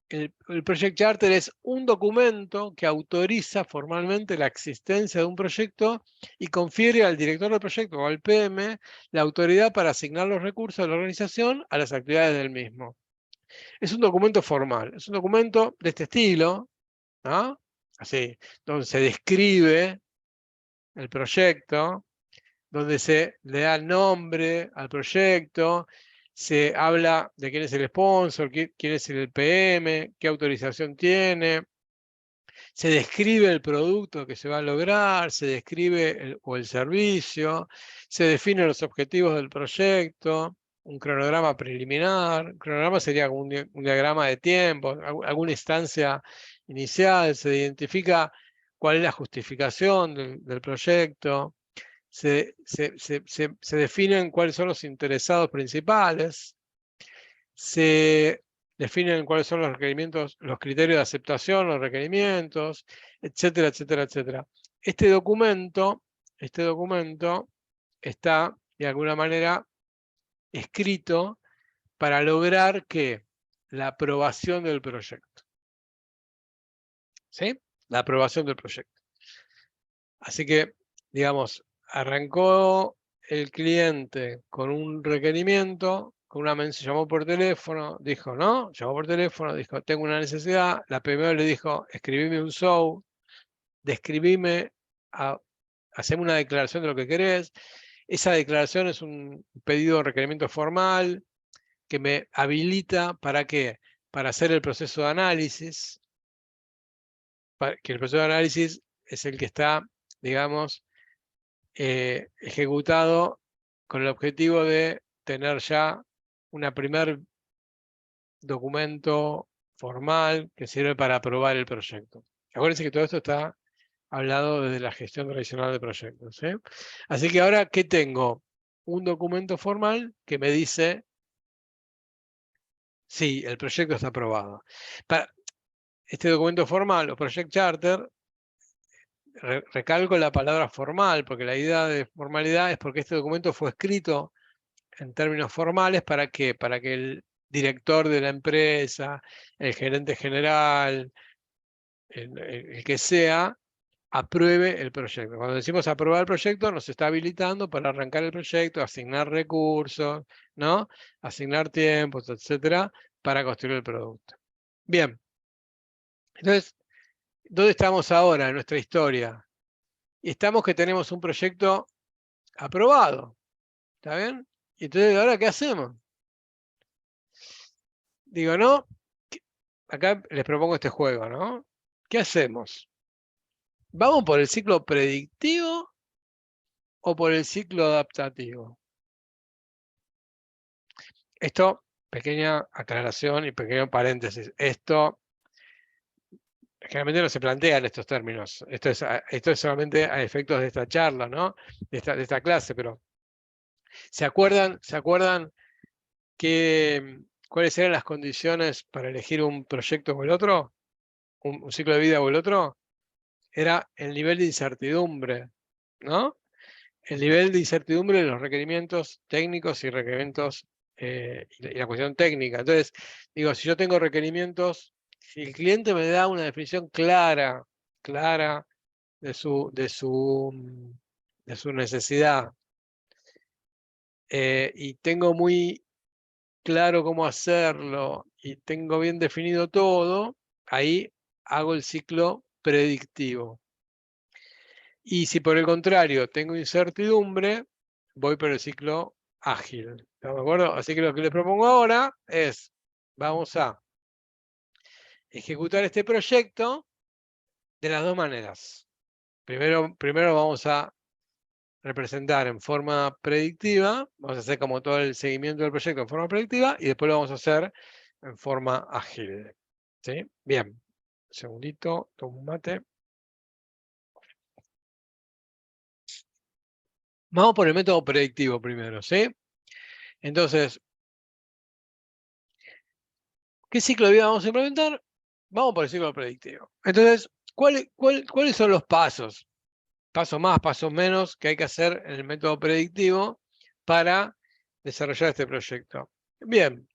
el Project Charter es un documento que autoriza formalmente la existencia de un proyecto y confiere al director del proyecto o al PM la autoridad para asignar los recursos de la organización a las actividades del mismo. Es un documento formal, es un documento de este estilo, ¿no? Así, donde se describe el proyecto, donde se le da nombre al proyecto, se habla de quién es el sponsor, quién es el PM, qué autorización tiene, se describe el producto que se va a lograr, se describe el servicio, se definen los objetivos del proyecto, un cronograma preliminar. Un cronograma sería como un diagrama de tiempo, alguna instancia inicial, se identifica cuál es la justificación del proyecto, se definen cuáles son los interesados principales, se definen cuáles son los requerimientos, los criterios de aceptación, los requerimientos, etcétera, etcétera, etcétera. Este documento está de alguna manera escrito para lograr que la aprobación del proyecto. ¿Sí? La aprobación del proyecto. Así que, digamos, arrancó el cliente con un requerimiento, con una mensaje, llamó por teléfono, dijo, ¿no? Llamó por teléfono, dijo, tengo una necesidad. La PMO le dijo, escribime un show, describime, haceme una declaración de lo que querés. Esa declaración es un pedido de requerimiento formal que me habilita, ¿para qué? Para hacer el proceso de análisis, que el proceso de análisis es el que está, digamos, ejecutado con el objetivo de tener ya un primer documento formal que sirve para aprobar el proyecto. Acuérdense que todo esto está hablado desde la gestión tradicional de proyectos. Así que ahora, ¿qué tengo? Un documento formal que me dice, sí, el proyecto está aprobado. Para este documento formal o Project Charter, recalco la palabra formal, porque la idea de formalidad es porque este documento fue escrito en términos formales. ¿Para qué? Para que el director de la empresa, el gerente general, el que sea, apruebe el proyecto. Cuando decimos aprobar el proyecto, nos está habilitando para arrancar el proyecto, asignar recursos, ¿no? Asignar tiempos, etcétera, para construir el producto. Bien. Entonces, ¿dónde estamos ahora en nuestra historia? Y estamos que tenemos un proyecto aprobado. ¿Está bien? Y entonces, ¿ahora qué hacemos? Digo, ¿no? Acá les propongo este juego, ¿no? ¿Qué hacemos? ¿Vamos por el ciclo predictivo o por el ciclo adaptativo? Esto, pequeña aclaración y pequeño paréntesis. Esto generalmente no se plantea en estos términos. Esto es solamente a efectos de esta charla, ¿no? De esta clase, pero ¿se acuerdan cuáles eran las condiciones para elegir un proyecto o el otro? ¿Un ciclo de vida o el otro? Era el nivel de incertidumbre, ¿no? El nivel de incertidumbre de los requerimientos técnicos y requerimientos y la cuestión técnica. Entonces, digo, si yo tengo requerimientos, si el cliente me da una definición clara de su necesidad, y tengo muy claro cómo hacerlo y tengo bien definido todo, ahí hago el ciclo predictivo. Y si por el contrario tengo incertidumbre, voy por el ciclo ágil. ¿Estamos de acuerdo? Así que lo que les propongo ahora es, vamos a ejecutar este proyecto de las dos maneras. Primero vamos a representar en forma predictiva, vamos a hacer como todo el seguimiento del proyecto en forma predictiva y después lo vamos a hacer en forma ágil. ¿Sí? Bien, un segundito, tomo un mate. Vamos por el método predictivo primero, ¿sí? Entonces, ¿qué ciclo de vida vamos a implementar? Vamos por el ciclo predictivo. Entonces, ¿cuáles son los pasos? Pasos más, pasos menos que hay que hacer en el método predictivo para desarrollar este proyecto. Bien.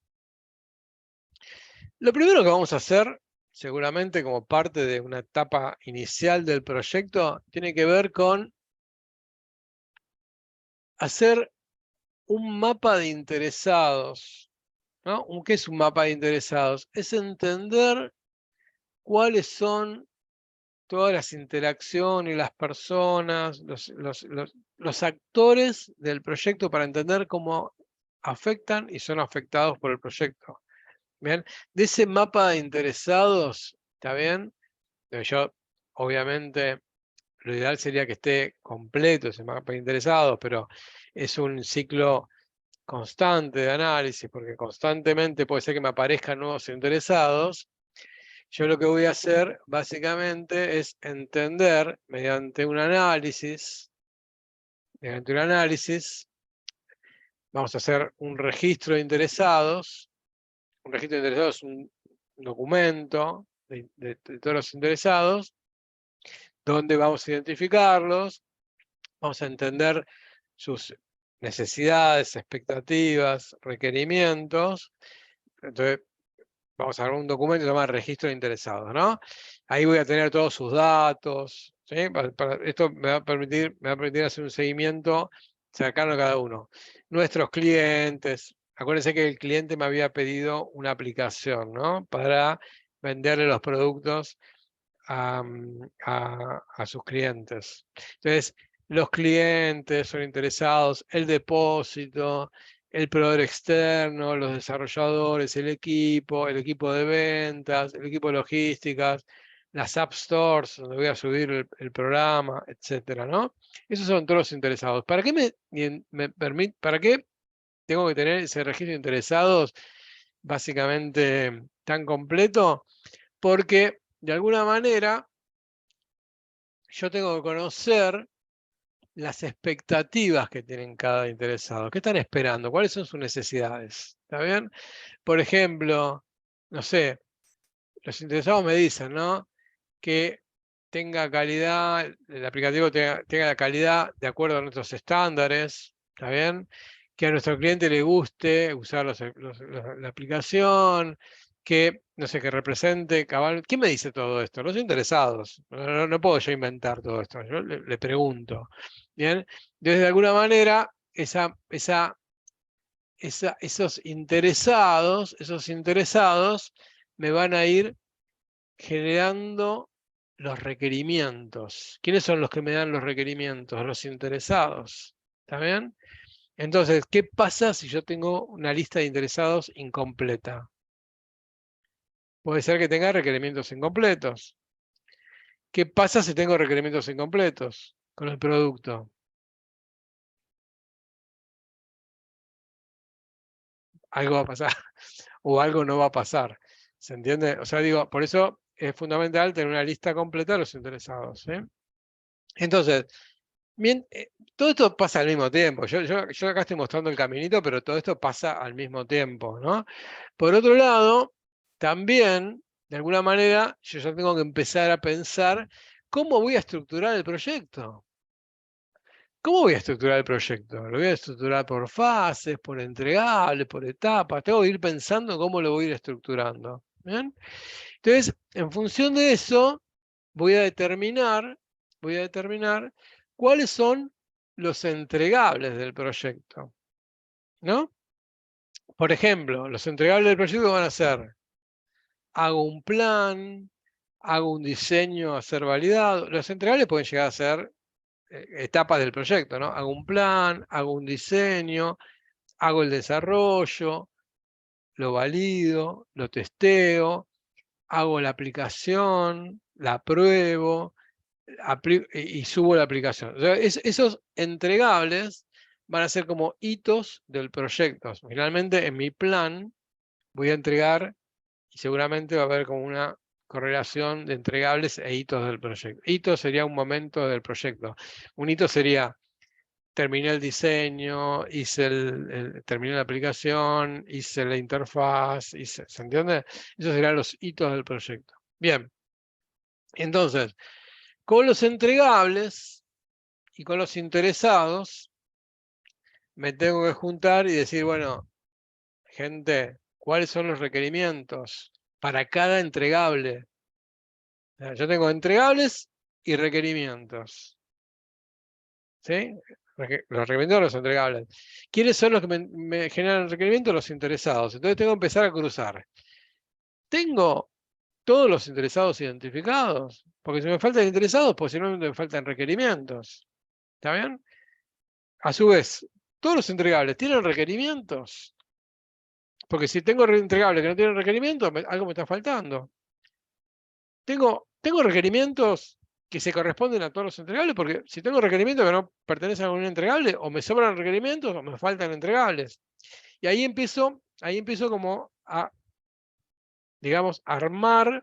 Lo primero que vamos a hacer, seguramente como parte de una etapa inicial del proyecto, tiene que ver con hacer un mapa de interesados, ¿no? ¿Qué es un mapa de interesados? Es entender cuáles son todas las interacciones, las personas, los actores del proyecto para entender cómo afectan y son afectados por el proyecto. ¿Bien? De ese mapa de interesados, ¿está bien? Yo, obviamente, lo ideal sería que esté completo ese mapa de interesados, pero es un ciclo constante de análisis, porque constantemente puede ser que me aparezcan nuevos interesados. Yo lo que voy a hacer básicamente es entender mediante un análisis, vamos a hacer un registro de interesados. Un registro de interesados es un documento de todos los interesados, donde vamos a identificarlos, vamos a entender sus necesidades, expectativas, requerimientos. Entonces, vamos a ver un documento llamado registro de interesados, ¿no? Ahí voy a tener todos sus datos, ¿sí? Esto me va a permitir hacer un seguimiento cercano a cada uno. Nuestros clientes. Acuérdense que el cliente me había pedido una aplicación, ¿no? Para venderle los productos a sus clientes. Entonces, los clientes son interesados, el depósito, el proveedor externo, los desarrolladores, el equipo de ventas, el equipo de logísticas, las app stores, donde voy a subir el programa, etcétera, ¿no? Esos son todos los interesados. ¿Para qué para qué tengo que tener ese registro de interesados básicamente tan completo? Porque de alguna manera yo tengo que conocer las expectativas que tienen cada interesado. ¿Qué están esperando? ¿Cuáles son sus necesidades? ¿Está bien? Por ejemplo, no sé, los interesados me dicen, ¿no? Que tenga calidad, el aplicativo tenga la calidad de acuerdo a nuestros estándares, ¿está bien? Que a nuestro cliente le guste usar la aplicación, que, no sé, que represente cabal. ¿Quién me dice todo esto? Los interesados. No puedo yo inventar todo esto. Yo le pregunto. ¿Bien? Entonces, de alguna manera, esos interesados me van a ir generando los requerimientos. ¿Quiénes son los que me dan los requerimientos? Los interesados. ¿Está bien? Entonces, ¿qué pasa si yo tengo una lista de interesados incompleta? Puede ser que tenga requerimientos incompletos. ¿Qué pasa si tengo requerimientos incompletos con el producto? Algo va a pasar o algo no va a pasar. ¿Se entiende? O sea, digo, por eso es fundamental tener una lista completa de los interesados. Entonces, bien, todo esto pasa al mismo tiempo. Yo acá estoy mostrando el caminito, pero todo esto pasa al mismo tiempo, ¿no? Por otro lado, también, de alguna manera, yo ya tengo que empezar a pensar cómo voy a estructurar el proyecto. ¿Cómo voy a estructurar el proyecto? Lo voy a estructurar por fases, por entregables, por etapas. Tengo que ir pensando cómo lo voy a ir estructurando. ¿Bien? Entonces, en función de eso, voy a determinar cuáles son los entregables del proyecto. ¿No? Por ejemplo, los entregables del proyecto van a ser: hago un plan, hago un diseño a ser validado. Los entregables pueden llegar a ser etapas del proyecto, ¿no? Hago un plan, hago un diseño, hago el desarrollo, lo valido, lo testeo, hago la aplicación, la pruebo y subo la aplicación. O sea, esos entregables van a ser como hitos del proyecto. Finalmente, en mi plan voy a entregar y seguramente va a haber como una correlación de entregables e hitos del proyecto. Hito sería un momento del proyecto. Un hito sería: terminé el diseño, terminé la aplicación, hice la interfaz, ¿se entiende? Esos serían los hitos del proyecto. Bien, entonces, con los entregables y con los interesados, me tengo que juntar y decir, bueno, gente, ¿cuáles son los requerimientos para cada entregable? Yo tengo entregables y requerimientos. ¿Sí? Los requerimientos los entregables. ¿Quiénes son los que me generan requerimientos? Los interesados. Entonces tengo que empezar a cruzar. ¿Tengo todos los interesados identificados? Porque si me faltan interesados, posiblemente me faltan requerimientos. ¿Está bien? A su vez, ¿todos los entregables tienen requerimientos? Porque si tengo entregables que no tienen requerimientos, algo me está faltando. Tengo requerimientos que se corresponden a todos los entregables, porque si tengo requerimientos que no pertenecen a un entregable, o me sobran requerimientos o me faltan entregables. Y ahí empiezo como a, digamos, armar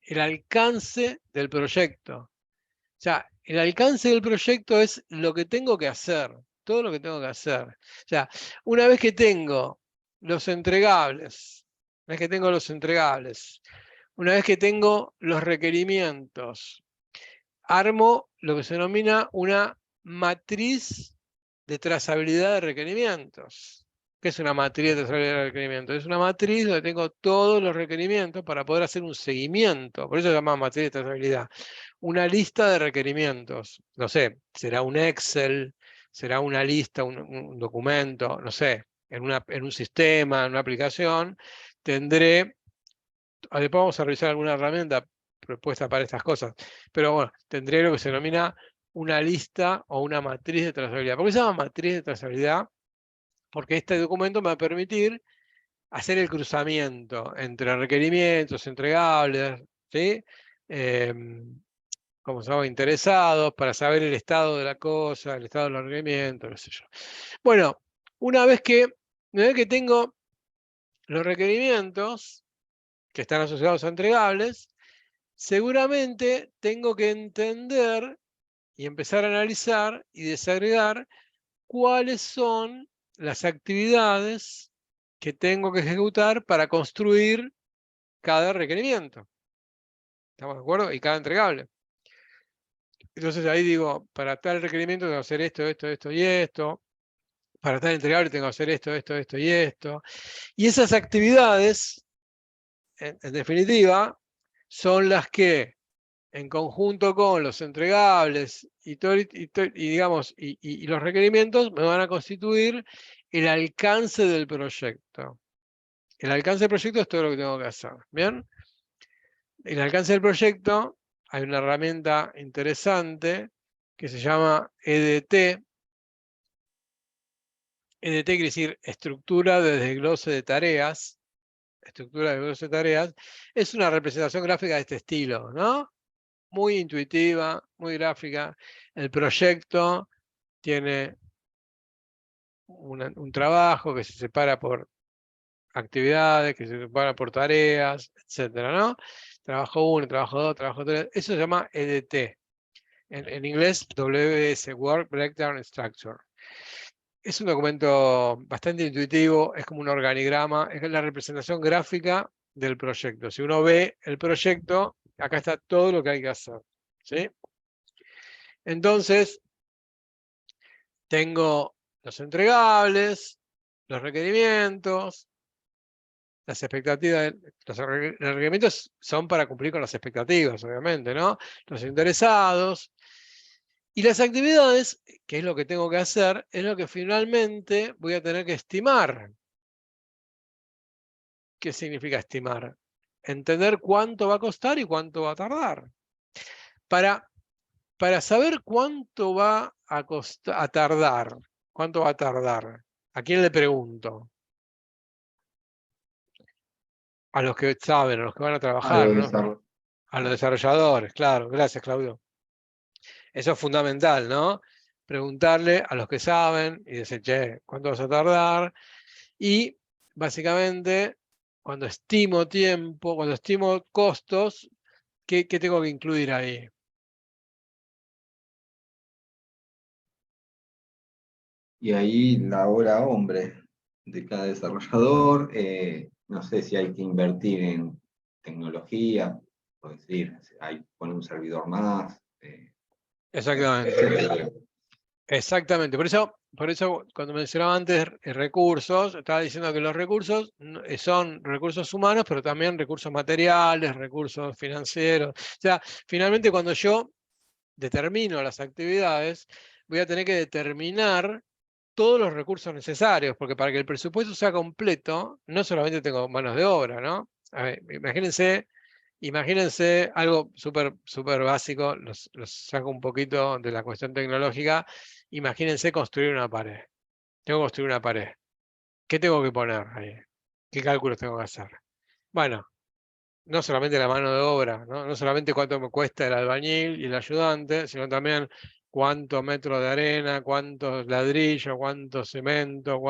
el alcance del proyecto. O sea, el alcance del proyecto es lo que tengo que hacer, todo lo que tengo que hacer. O sea, una vez que tengo los entregables, una vez que tengo los requerimientos, armo lo que se denomina una matriz de trazabilidad de requerimientos. ¿Qué es una matriz de trazabilidad de requerimientos? Es una matriz donde tengo todos los requerimientos para poder hacer un seguimiento. Por eso se llama matriz de trazabilidad. Una lista de requerimientos. No sé, será un Excel, será una lista, un documento, no sé, en un sistema, en una aplicación. Después vamos a revisar alguna herramienta propuesta para estas cosas. Pero bueno, tendré lo que se denomina una lista o una matriz de trazabilidad. ¿Por qué se llama matriz de trazabilidad? Porque este documento me va a permitir hacer el cruzamiento entre requerimientos, entregables, ¿sí? Como se llama, interesados, para saber el estado de la cosa, el estado de los requerimientos, qué sé yo. Bueno, una vez que tengo los requerimientos que están asociados a entregables, seguramente tengo que entender y empezar a analizar y desagregar cuáles son las actividades que tengo que ejecutar para construir cada requerimiento. ¿Estamos de acuerdo? Y cada entregable. Entonces ahí digo, para tal requerimiento tengo que hacer esto, esto, esto y esto. Para tal entregable tengo que hacer esto, esto, esto y esto. Y esas actividades en definitiva, son las que, en conjunto con los entregables y los requerimientos, me van a constituir el alcance del proyecto. El alcance del proyecto es todo lo que tengo que hacer. ¿Bien? El alcance del proyecto, hay una herramienta interesante que se llama EDT. EDT quiere decir estructura de desglose de tareas. Estructura de desglose de tareas. Es una representación gráfica de este estilo, ¿no? Muy intuitiva, muy gráfica. El proyecto tiene un trabajo que se separa por actividades, que se separa por tareas, etcétera, ¿no? Trabajo 1, trabajo 2, trabajo 3. Eso se llama EDT. En inglés, WS, Work Breakdown Structure. Es un documento bastante intuitivo, es como un organigrama, es la representación gráfica del proyecto. Si uno ve el proyecto, acá está todo lo que hay que hacer, ¿sí? Entonces, tengo los entregables, los requerimientos, las expectativas. Los requerimientos son para cumplir con las expectativas, obviamente, ¿no? Los interesados. Y las actividades, que es lo que tengo que hacer, es lo que finalmente voy a tener que estimar. ¿Qué significa estimar? Entender cuánto va a costar y cuánto va a tardar. Para saber cuánto va a tardar, ¿cuánto va a tardar? ¿A quién le pregunto? A los que saben, a los que van a trabajar, ¿no? A los desarrolladores, claro. Gracias, Claudio. Eso es fundamental, ¿no? Preguntarle a los que saben y decir, che, ¿cuánto vas a tardar? Y básicamente, cuando estimo tiempo, cuando estimo costos, ¿qué tengo que incluir ahí? Y ahí la hora hombre de cada desarrollador, no sé si hay que invertir en tecnología, o decir, hay que poner un servidor más. Exactamente. Exactamente. Por eso cuando mencionaba antes recursos, estaba diciendo que los recursos son recursos humanos, pero también recursos materiales, recursos financieros. O sea, finalmente cuando yo determino las actividades, voy a tener que determinar todos los recursos necesarios, porque para que el presupuesto sea completo, no solamente tengo manos de obra, ¿no? A ver, imagínense algo súper básico, los saco un poquito de la cuestión tecnológica. Imagínense construir una pared. Tengo que construir una pared. ¿Qué tengo que poner ahí? ¿Qué cálculos tengo que hacer? Bueno, no solamente la mano de obra, ¿no? No solamente cuánto me cuesta el albañil y el ayudante, sino también cuántos metros de arena, cuántos ladrillos, cuánto cemento,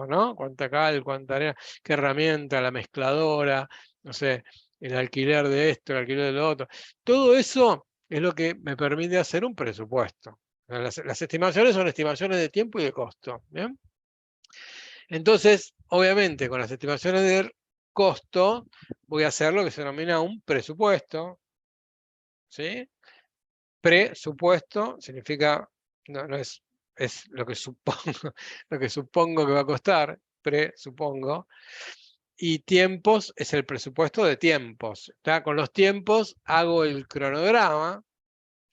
¿no? Cuánta cal, cuánta arena, qué herramienta, la mezcladora, no sé, el alquiler de esto, el alquiler de lo otro. Todo eso es lo que me permite hacer un presupuesto. Las estimaciones son estimaciones de tiempo y de costo. ¿Bien? Entonces, obviamente, con las estimaciones de costo, voy a hacer lo que se denomina un presupuesto. ¿Sí? Presupuesto significa, no es lo que supongo, lo que supongo que va a costar, presupongo. Y tiempos es el presupuesto de tiempos. ¿Tá? Con los tiempos hago el cronograma,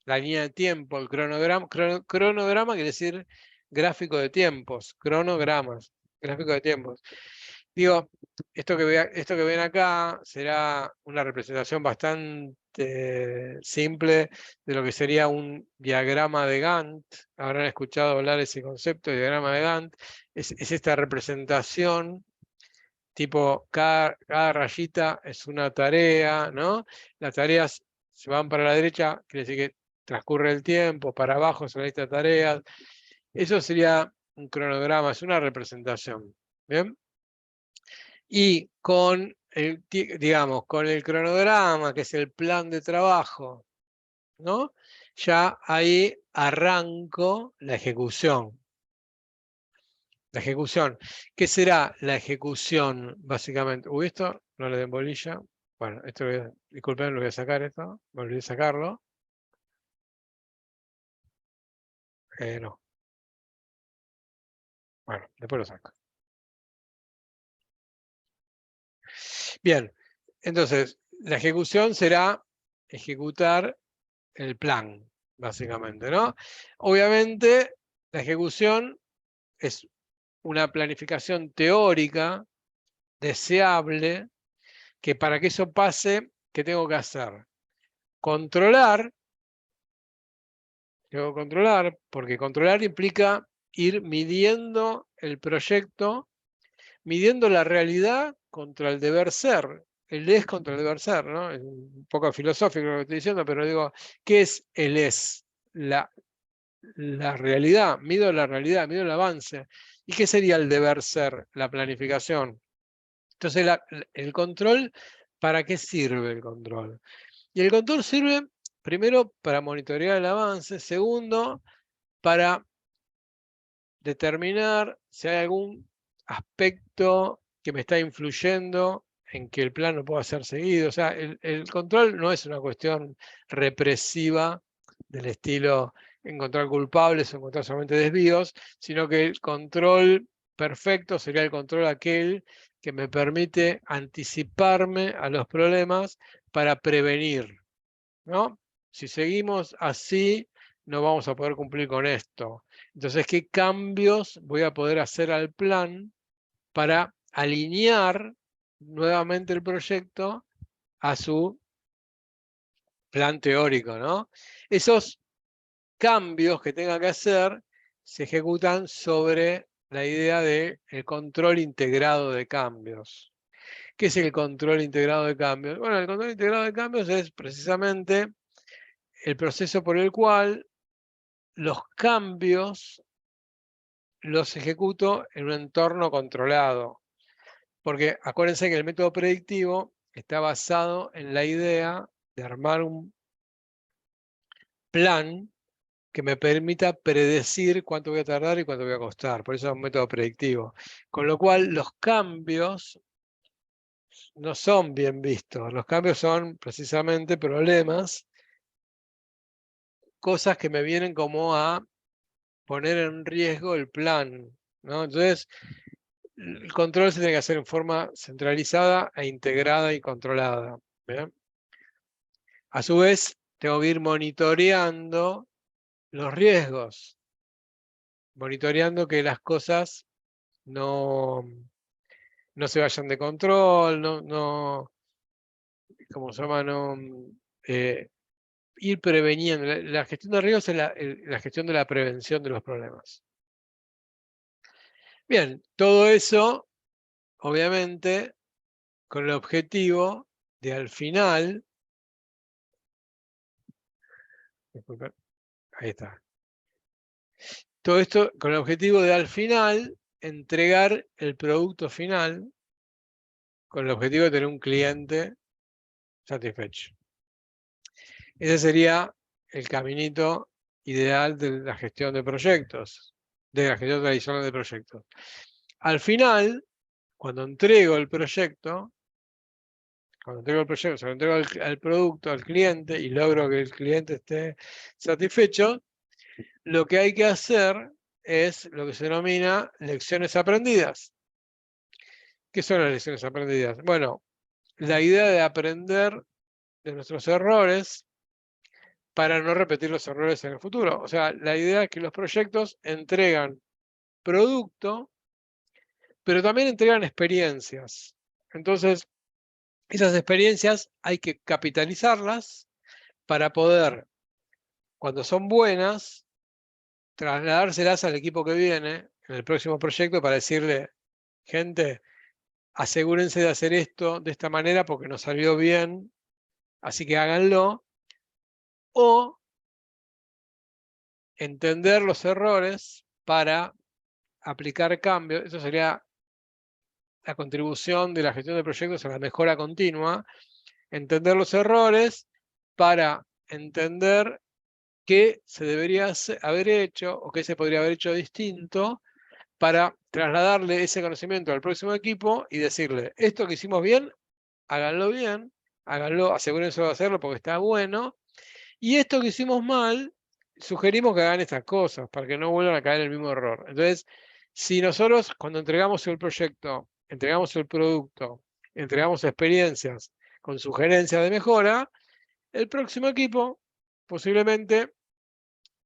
la línea de tiempo, el cronograma. Cronograma quiere decir gráfico de tiempos, cronogramas, gráfico de tiempos. Digo, esto que ven acá será una representación bastante simple de lo que sería un diagrama de Gantt. Habrán escuchado hablar de ese concepto de diagrama de Gantt. Es esta representación, tipo cada rayita es una tarea, ¿no? Las tareas se van para la derecha, quiere decir que transcurre el tiempo, para abajo es una lista de tareas. Eso sería un cronograma, es una representación. ¿Bien? Y con digamos, con el cronograma, que es el plan de trabajo, ¿no? Ya ahí arranco la ejecución. La ejecución. ¿Qué será la ejecución, básicamente? Uy, esto no le den bolilla. Bueno, esto disculpen, lo voy a sacar esto. Me olvidé sacarlo. No. Bueno, después lo saco. Bien. Entonces, la ejecución será ejecutar el plan, básicamente, ¿no? Obviamente, la ejecución es una planificación teórica, deseable, que para que eso pase, ¿qué tengo que hacer? Controlar, porque controlar implica ir midiendo el proyecto, midiendo la realidad contra el deber ser. El es contra el deber ser, ¿no? Es un poco filosófico lo que estoy diciendo, pero digo, ¿qué es el es? La realidad, mido la realidad, mido el avance. ¿Y qué sería el deber ser? La planificación. Entonces, el control, ¿para qué sirve el control? Y el control sirve, primero, para monitorear el avance, segundo, para determinar si hay algún aspecto que me está influyendo en que el plan no pueda ser seguido. O sea, el control no es una cuestión represiva del estilo encontrar culpables o encontrar solamente desvíos, sino que el control perfecto sería el control aquel que me permite anticiparme a los problemas para prevenir, ¿no? Si seguimos así, no vamos a poder cumplir con esto. Entonces, ¿qué cambios voy a poder hacer al plan para alinear nuevamente el proyecto a su plan teórico, ¿no? Esos cambios que tenga que hacer se ejecutan sobre la idea de el control integrado de cambios. ¿Qué es el control integrado de cambios? Bueno, el control integrado de cambios es precisamente el proceso por el cual los cambios los ejecuto en un entorno controlado. Porque acuérdense que el método predictivo está basado en la idea de armar un plan que me permita predecir cuánto voy a tardar y cuánto voy a costar. Por eso es un método predictivo. Con lo cual, los cambios no son bien vistos. Los cambios son precisamente problemas, cosas que me vienen como a poner en riesgo el plan, ¿no? Entonces, el control se tiene que hacer en forma centralizada e integrada y controlada. ¿Bien? A su vez, tengo que ir monitoreando los riesgos, monitoreando que las cosas no se vayan de control, ¿cómo se llama? Ir preveniendo. La gestión de riesgos es la gestión de la prevención de los problemas. Bien, todo eso, obviamente, con el objetivo de al final, disculpen, ahí está. Todo esto con el objetivo de al final entregar el producto final con el objetivo de tener un cliente satisfecho. Ese sería el caminito ideal de la gestión de proyectos, de la gestión tradicional de proyectos. Al final, cuando entrego el proyecto, se lo entrego al producto, al cliente, y logro que el cliente esté satisfecho, lo que hay que hacer es lo que se denomina lecciones aprendidas. ¿Qué son las lecciones aprendidas? Bueno, la idea de aprender de nuestros errores para no repetir los errores en el futuro. O sea, la idea es que los proyectos entregan producto, pero también entregan experiencias. Entonces, esas experiencias hay que capitalizarlas para poder, cuando son buenas, trasladárselas al equipo que viene en el próximo proyecto para decirle, gente, asegúrense de hacer esto de esta manera porque nos salió bien, así que háganlo. O entender los errores para aplicar cambios. Eso sería la contribución de la gestión de proyectos a la mejora continua. Entender los errores para entender qué se debería haber hecho o qué se podría haber hecho distinto para trasladarle ese conocimiento al próximo equipo y decirle, esto que hicimos bien, háganlo, asegúrense de hacerlo porque está bueno, y esto que hicimos mal, sugerimos que hagan estas cosas para que no vuelvan a caer en el mismo error. Entonces, si nosotros cuando entregamos el proyecto, entregamos el producto, entregamos experiencias, con sugerencias de mejora, el próximo equipo posiblemente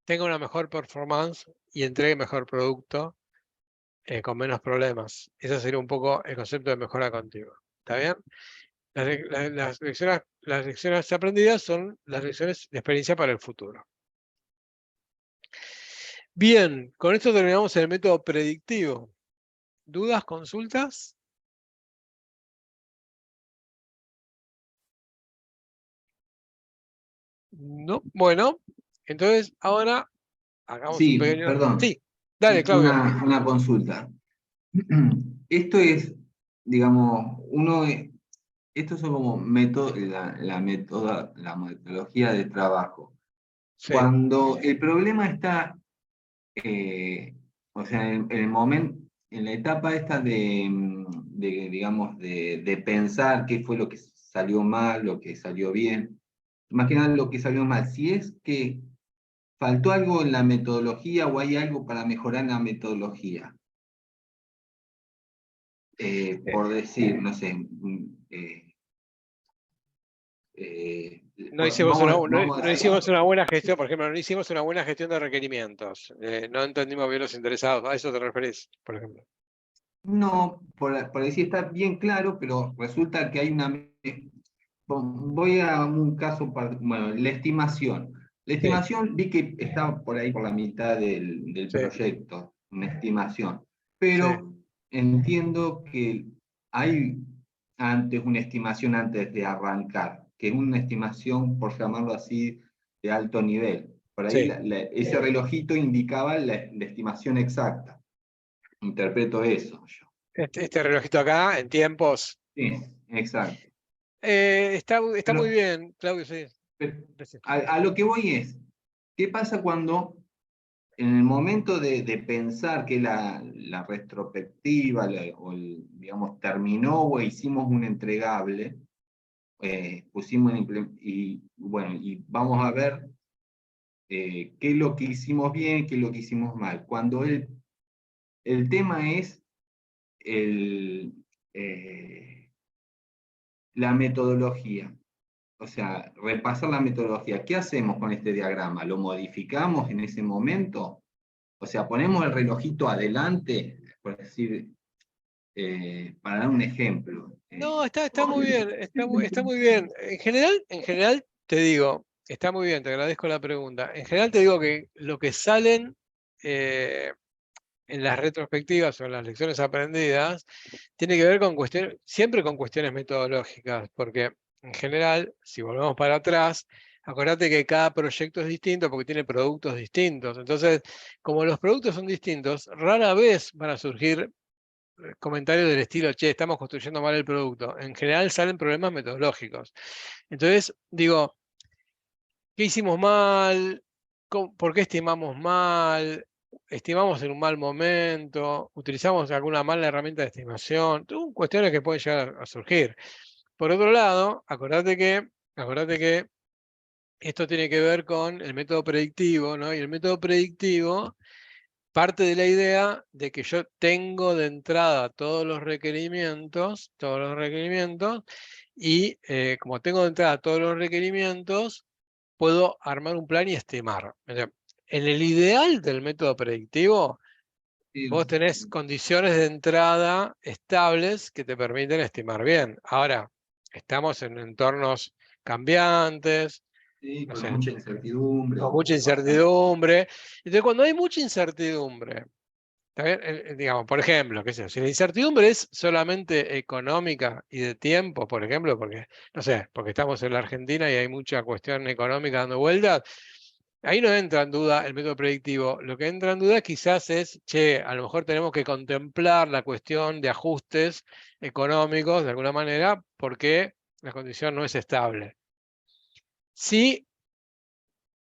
tenga una mejor performance y entregue mejor producto con menos problemas. Ese sería un poco el concepto de mejora continua. ¿Está bien? Las lecciones aprendidas son las lecciones de experiencia para el futuro. Bien, con esto terminamos el método predictivo. ¿Dudas, consultas? No. Bueno, entonces ahora hagamos un Sí, pequeño... perdón, Sí, dale, Claudio. una consulta. Esto es, digamos, estos son como la metodología de trabajo. Sí, Cuando el problema está, o sea, en el momento, en la etapa esta digamos, de pensar qué fue lo que salió mal, lo que salió bien, más que nada lo que salió mal, si es que faltó algo en la metodología o hay algo para mejorar la metodología. Por decir, no sé, no hicimos vamos a no decir, hicimos una buena gestión, por ejemplo, no hicimos una buena gestión de requerimientos. No entendimos bien los interesados. ¿A eso te referís, por ejemplo? no, por decir está bien claro, pero resulta que hay voy a un caso, bueno, la estimación. La Sí, estimación vi que estaba por ahí por la mitad del sí, proyecto, una estimación, sí. pero entiendo que hay una estimación antes de arrancar, que es una estimación, por llamarlo así, de alto nivel. Por ahí Sí. ese relojito indicaba la estimación exacta. Interpreto eso yo. Este relojito acá, en tiempos. Sí, exacto. Está muy Pero, bien, Claudio, sí. pero Gracias. a lo que voy es, ¿qué pasa cuando en el momento de pensar que la retrospectiva, digamos, terminó o hicimos un entregable, pusimos y bueno, y vamos a ver qué es lo que hicimos bien, qué es lo que hicimos mal? Cuando el tema es el, eh, la metodología. O sea, repasar la metodología. ¿Qué hacemos con este diagrama? ¿Lo modificamos en ese momento? O sea, ponemos el relojito adelante, por decir, para dar un ejemplo. No, está muy bien, está muy bien. En general, te digo, está muy bien, te agradezco la pregunta. En general te digo que lo que salen en las retrospectivas o en las lecciones aprendidas tiene que ver con cuestiones, siempre con cuestiones metodológicas, porque en general, si volvemos para atrás, acordate que cada proyecto es distinto porque tiene productos distintos. Entonces, como los productos son distintos, rara vez van a surgir comentarios del estilo, che, estamos construyendo mal el producto. En general salen problemas metodológicos. Entonces, digo, ¿qué hicimos mal? ¿Por qué estimamos mal? ¿Estimamos en un mal momento? ¿Utilizamos alguna mala herramienta de estimación? Son cuestiones que pueden llegar a surgir. Por otro lado, acordate que esto tiene que ver con el método predictivo, ¿no? Y el método predictivo parte de la idea de que yo tengo de entrada todos los requerimientos, y como tengo de entrada todos los requerimientos, puedo armar un plan y estimar. O sea, en el ideal del método predictivo, vos tenés condiciones de entrada estables que te permiten estimar bien. Ahora, estamos en entornos cambiantes, Sí, no con sé, mucha incertidumbre. con mucha incertidumbre. Entonces, cuando hay mucha incertidumbre, ¿está bien? Digamos, por ejemplo, qué sé yo, si la incertidumbre es solamente económica y de tiempo, por ejemplo, porque, no sé, porque estamos en la Argentina y hay mucha cuestión económica dando vueltas, ahí no entra en duda el método predictivo. Lo que entra en duda quizás es, che, a lo mejor tenemos que contemplar la cuestión de ajustes económicos de alguna manera porque la condición no es estable. Si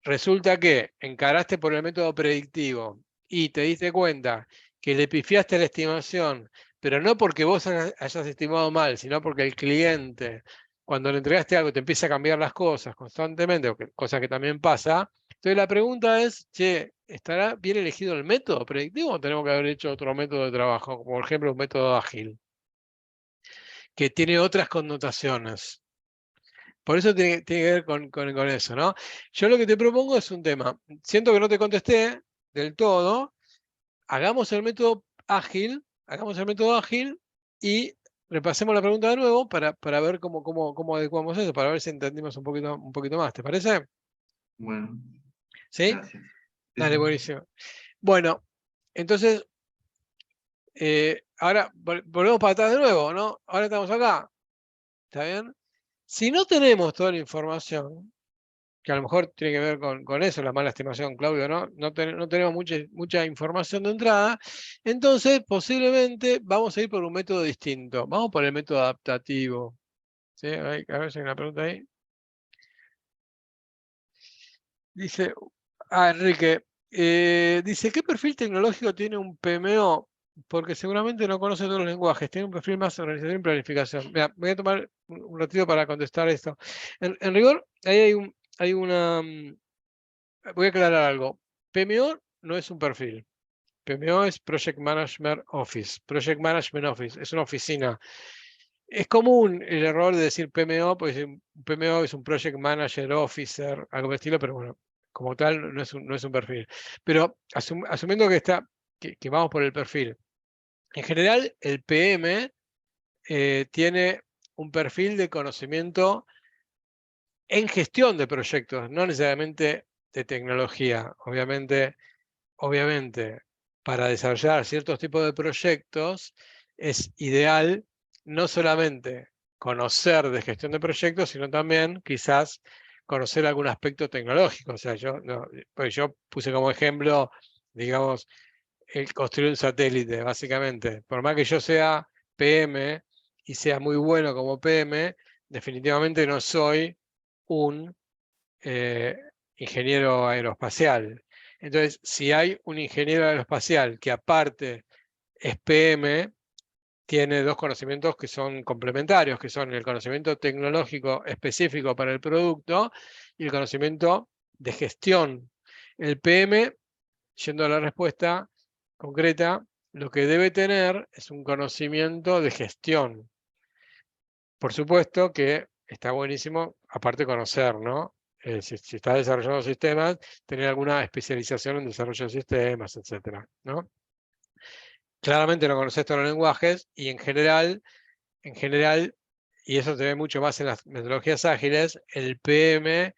resulta que encaraste por el método predictivo y te diste cuenta que le pifiaste la estimación, pero no porque vos hayas estimado mal, sino porque el cliente, cuando le entregaste algo, te empieza a cambiar las cosas constantemente, cosa que también pasa. Entonces la pregunta es, che, ¿estará bien elegido el método predictivo o tenemos que haber hecho otro método de trabajo, como por ejemplo un método ágil, que tiene otras connotaciones? Por eso tiene que ver con eso, ¿no? Yo lo que te propongo es un tema. Siento que no te contesté del todo. Hagamos el método ágil y repasemos la pregunta de nuevo para ver cómo adecuamos eso, para ver si entendimos un poquito más. ¿Te parece? Bueno, ¿Sí? gracias. Dale, buenísimo. Bueno, entonces, ahora volvemos para atrás de nuevo, ¿no? Ahora estamos acá. ¿Está bien? Si no tenemos toda la información, que a lo mejor tiene que ver con eso, la mala estimación, Claudio, ¿no? No tenemos mucha información de entrada, entonces posiblemente vamos a ir por un método distinto. Vamos por el método adaptativo. ¿Sí? A ver si hay una pregunta ahí. Dice, Enrique, dice, ¿qué perfil tecnológico tiene un PMO? Porque seguramente no conoce todos los lenguajes, tiene un perfil más organización y planificación. Mira, voy a tomar un ratito para contestar esto. En rigor, ahí hay una... Voy a aclarar algo. PMO no es un perfil. PMO es Project Management Office. Project Management Office es una oficina. Es común el error de decir PMO, porque un PMO es un Project Manager Officer, algo de estilo, pero bueno, como tal no es un perfil. Pero asumiendo que vamos por el perfil. En general, el PM tiene un perfil de conocimiento en gestión de proyectos, no necesariamente de tecnología. Obviamente, para desarrollar ciertos tipos de proyectos es ideal no solamente conocer de gestión de proyectos, sino también quizás conocer algún aspecto tecnológico. O sea, pues yo puse como ejemplo, digamos, el construir un satélite, básicamente. Por más que yo sea PM y sea muy bueno como PM, definitivamente no soy un ingeniero aeroespacial. Entonces, si hay un ingeniero aeroespacial que aparte es PM, tiene dos conocimientos que son complementarios, que son el conocimiento tecnológico específico para el producto y el conocimiento de gestión. El PM, yendo a la respuesta concreta, lo que debe tener es un conocimiento de gestión. Por supuesto que está buenísimo, aparte conocer, ¿no? Si estás desarrollando sistemas, tener alguna especialización en desarrollo de sistemas, etcétera, ¿no? Claramente no conoces todos los lenguajes y en general, y eso se ve mucho más en las metodologías ágiles, el PM,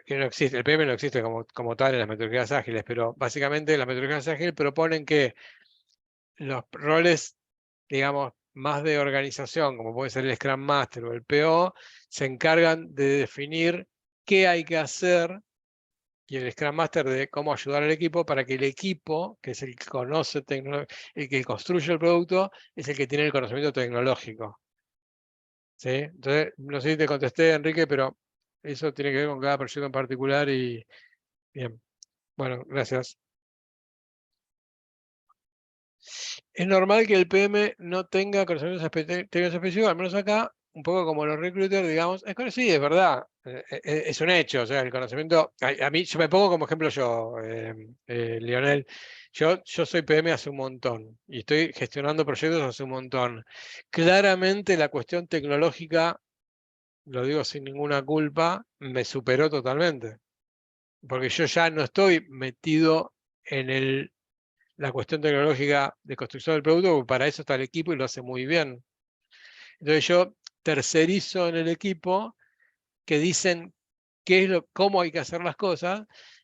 que no existe, el PM no existe como tal en las metodologías ágiles, pero básicamente las metodologías ágiles proponen que los roles, digamos, más de organización, como puede ser el Scrum Master o el PO, se encargan de definir qué hay que hacer y el Scrum Master de cómo ayudar al equipo para que el equipo, que es el que conoce, el que construye el producto, es el que tiene el conocimiento tecnológico. ¿Sí? Entonces, no sé si te contesté, Enrique, pero eso tiene que ver con cada proyecto en particular y bien. Bueno, gracias. Es normal que el PM no tenga conocimientos técnicos específicos, al menos acá, un poco como los recruiters, digamos, sí, es verdad, es un hecho, o sea, el conocimiento, a mí, yo me pongo como ejemplo yo, Lionel, yo soy PM hace un montón y estoy gestionando proyectos hace un montón. Claramente la cuestión tecnológica, lo digo sin ninguna culpa, me superó totalmente, porque yo ya no estoy metido en la cuestión tecnológica de construcción del producto, porque para eso está el equipo y lo hace muy bien. Entonces yo tercerizo en el equipo que dicen cómo hay que hacer las cosas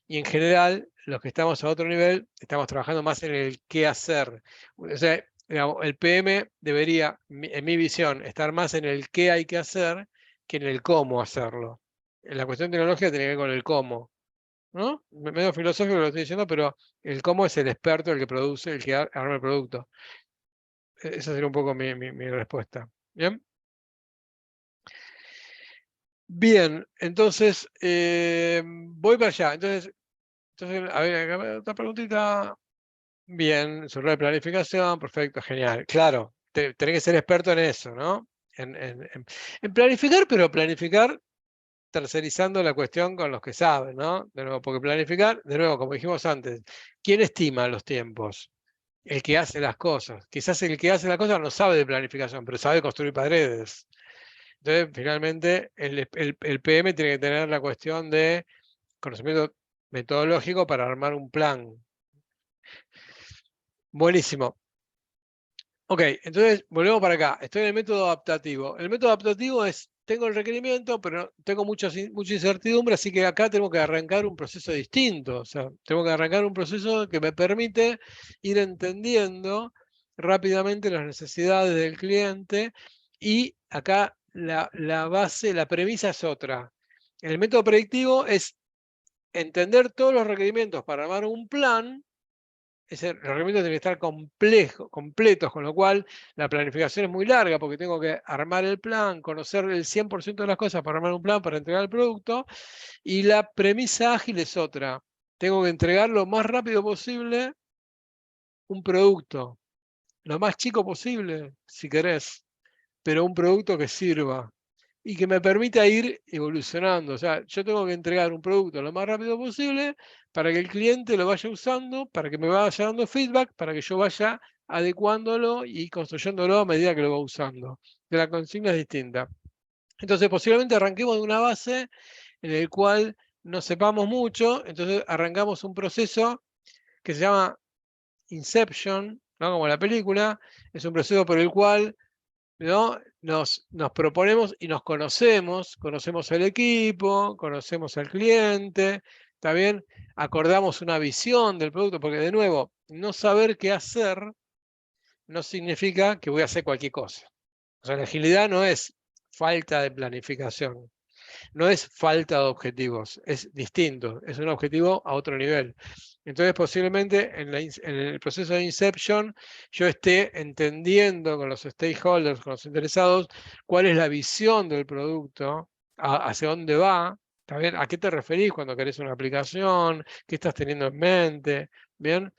y en general los que estamos a otro nivel estamos trabajando más en el qué hacer. O sea, digamos, el PM debería, en mi visión, estar más en el qué hay que hacer que en el cómo hacerlo. En la cuestión tecnológica tiene que ver con el cómo, ¿no? Medio filosófico lo estoy diciendo, pero el cómo es el experto, el que produce, el que arma el producto. Esa sería un poco mi respuesta. ¿Bien? Bien, entonces voy para allá. Entonces, a ver, acá otra preguntita. Bien, sobre la planificación, perfecto, genial. Claro, tenés que ser experto en eso, ¿no? En planificar, pero planificar tercerizando la cuestión con los que saben, ¿no? De nuevo, porque planificar, de nuevo, como dijimos antes, ¿quién estima los tiempos? El que hace las cosas. Quizás el que hace las cosas no sabe de planificación, pero sabe construir paredes. Entonces, finalmente, el PM tiene que tener la cuestión de conocimiento metodológico para armar un plan. Buenísimo. Ok, entonces volvemos para acá. Estoy en el método adaptativo. El método adaptativo es, tengo el requerimiento, pero tengo mucha incertidumbre, así que acá tengo que arrancar un proceso distinto. O sea, tengo que arrancar un proceso que me permite ir entendiendo rápidamente las necesidades del cliente, y acá la base, la premisa es otra. El método predictivo es entender todos los requerimientos para armar un plan. Los requerimientos tienen que estar completos, con lo cual la planificación es muy larga, porque tengo que armar el plan, conocer el 100% de las cosas para armar un plan, para entregar el producto, y la premisa ágil es otra. Tengo que entregar lo más rápido posible un producto, lo más chico posible, si querés, pero un producto que sirva y que me permita ir evolucionando. O sea, yo tengo que entregar un producto lo más rápido posible para que el cliente lo vaya usando, para que me vaya dando feedback, para que yo vaya adecuándolo y construyéndolo a medida que lo va usando. De la consigna es distinta. Entonces, posiblemente arranquemos de una base en el cual no sepamos mucho, entonces arrancamos un proceso que se llama Inception, ¿no? Como la película, es un proceso por el cual, ¿no? Nos proponemos y nos conocemos el equipo, conocemos al cliente, ¿está bien? Acordamos una visión del producto, porque de nuevo, no saber qué hacer no significa que voy a hacer cualquier cosa. O sea, la agilidad no es falta de planificación, no es falta de objetivos, es distinto, es un objetivo a otro nivel. Entonces, posiblemente en el proceso de Inception yo esté entendiendo con los stakeholders, con los interesados, cuál es la visión del producto, hacia dónde va, ¿está bien? ¿A qué te referís cuando querés una aplicación? ¿Qué estás teniendo en mente? ¿Bien?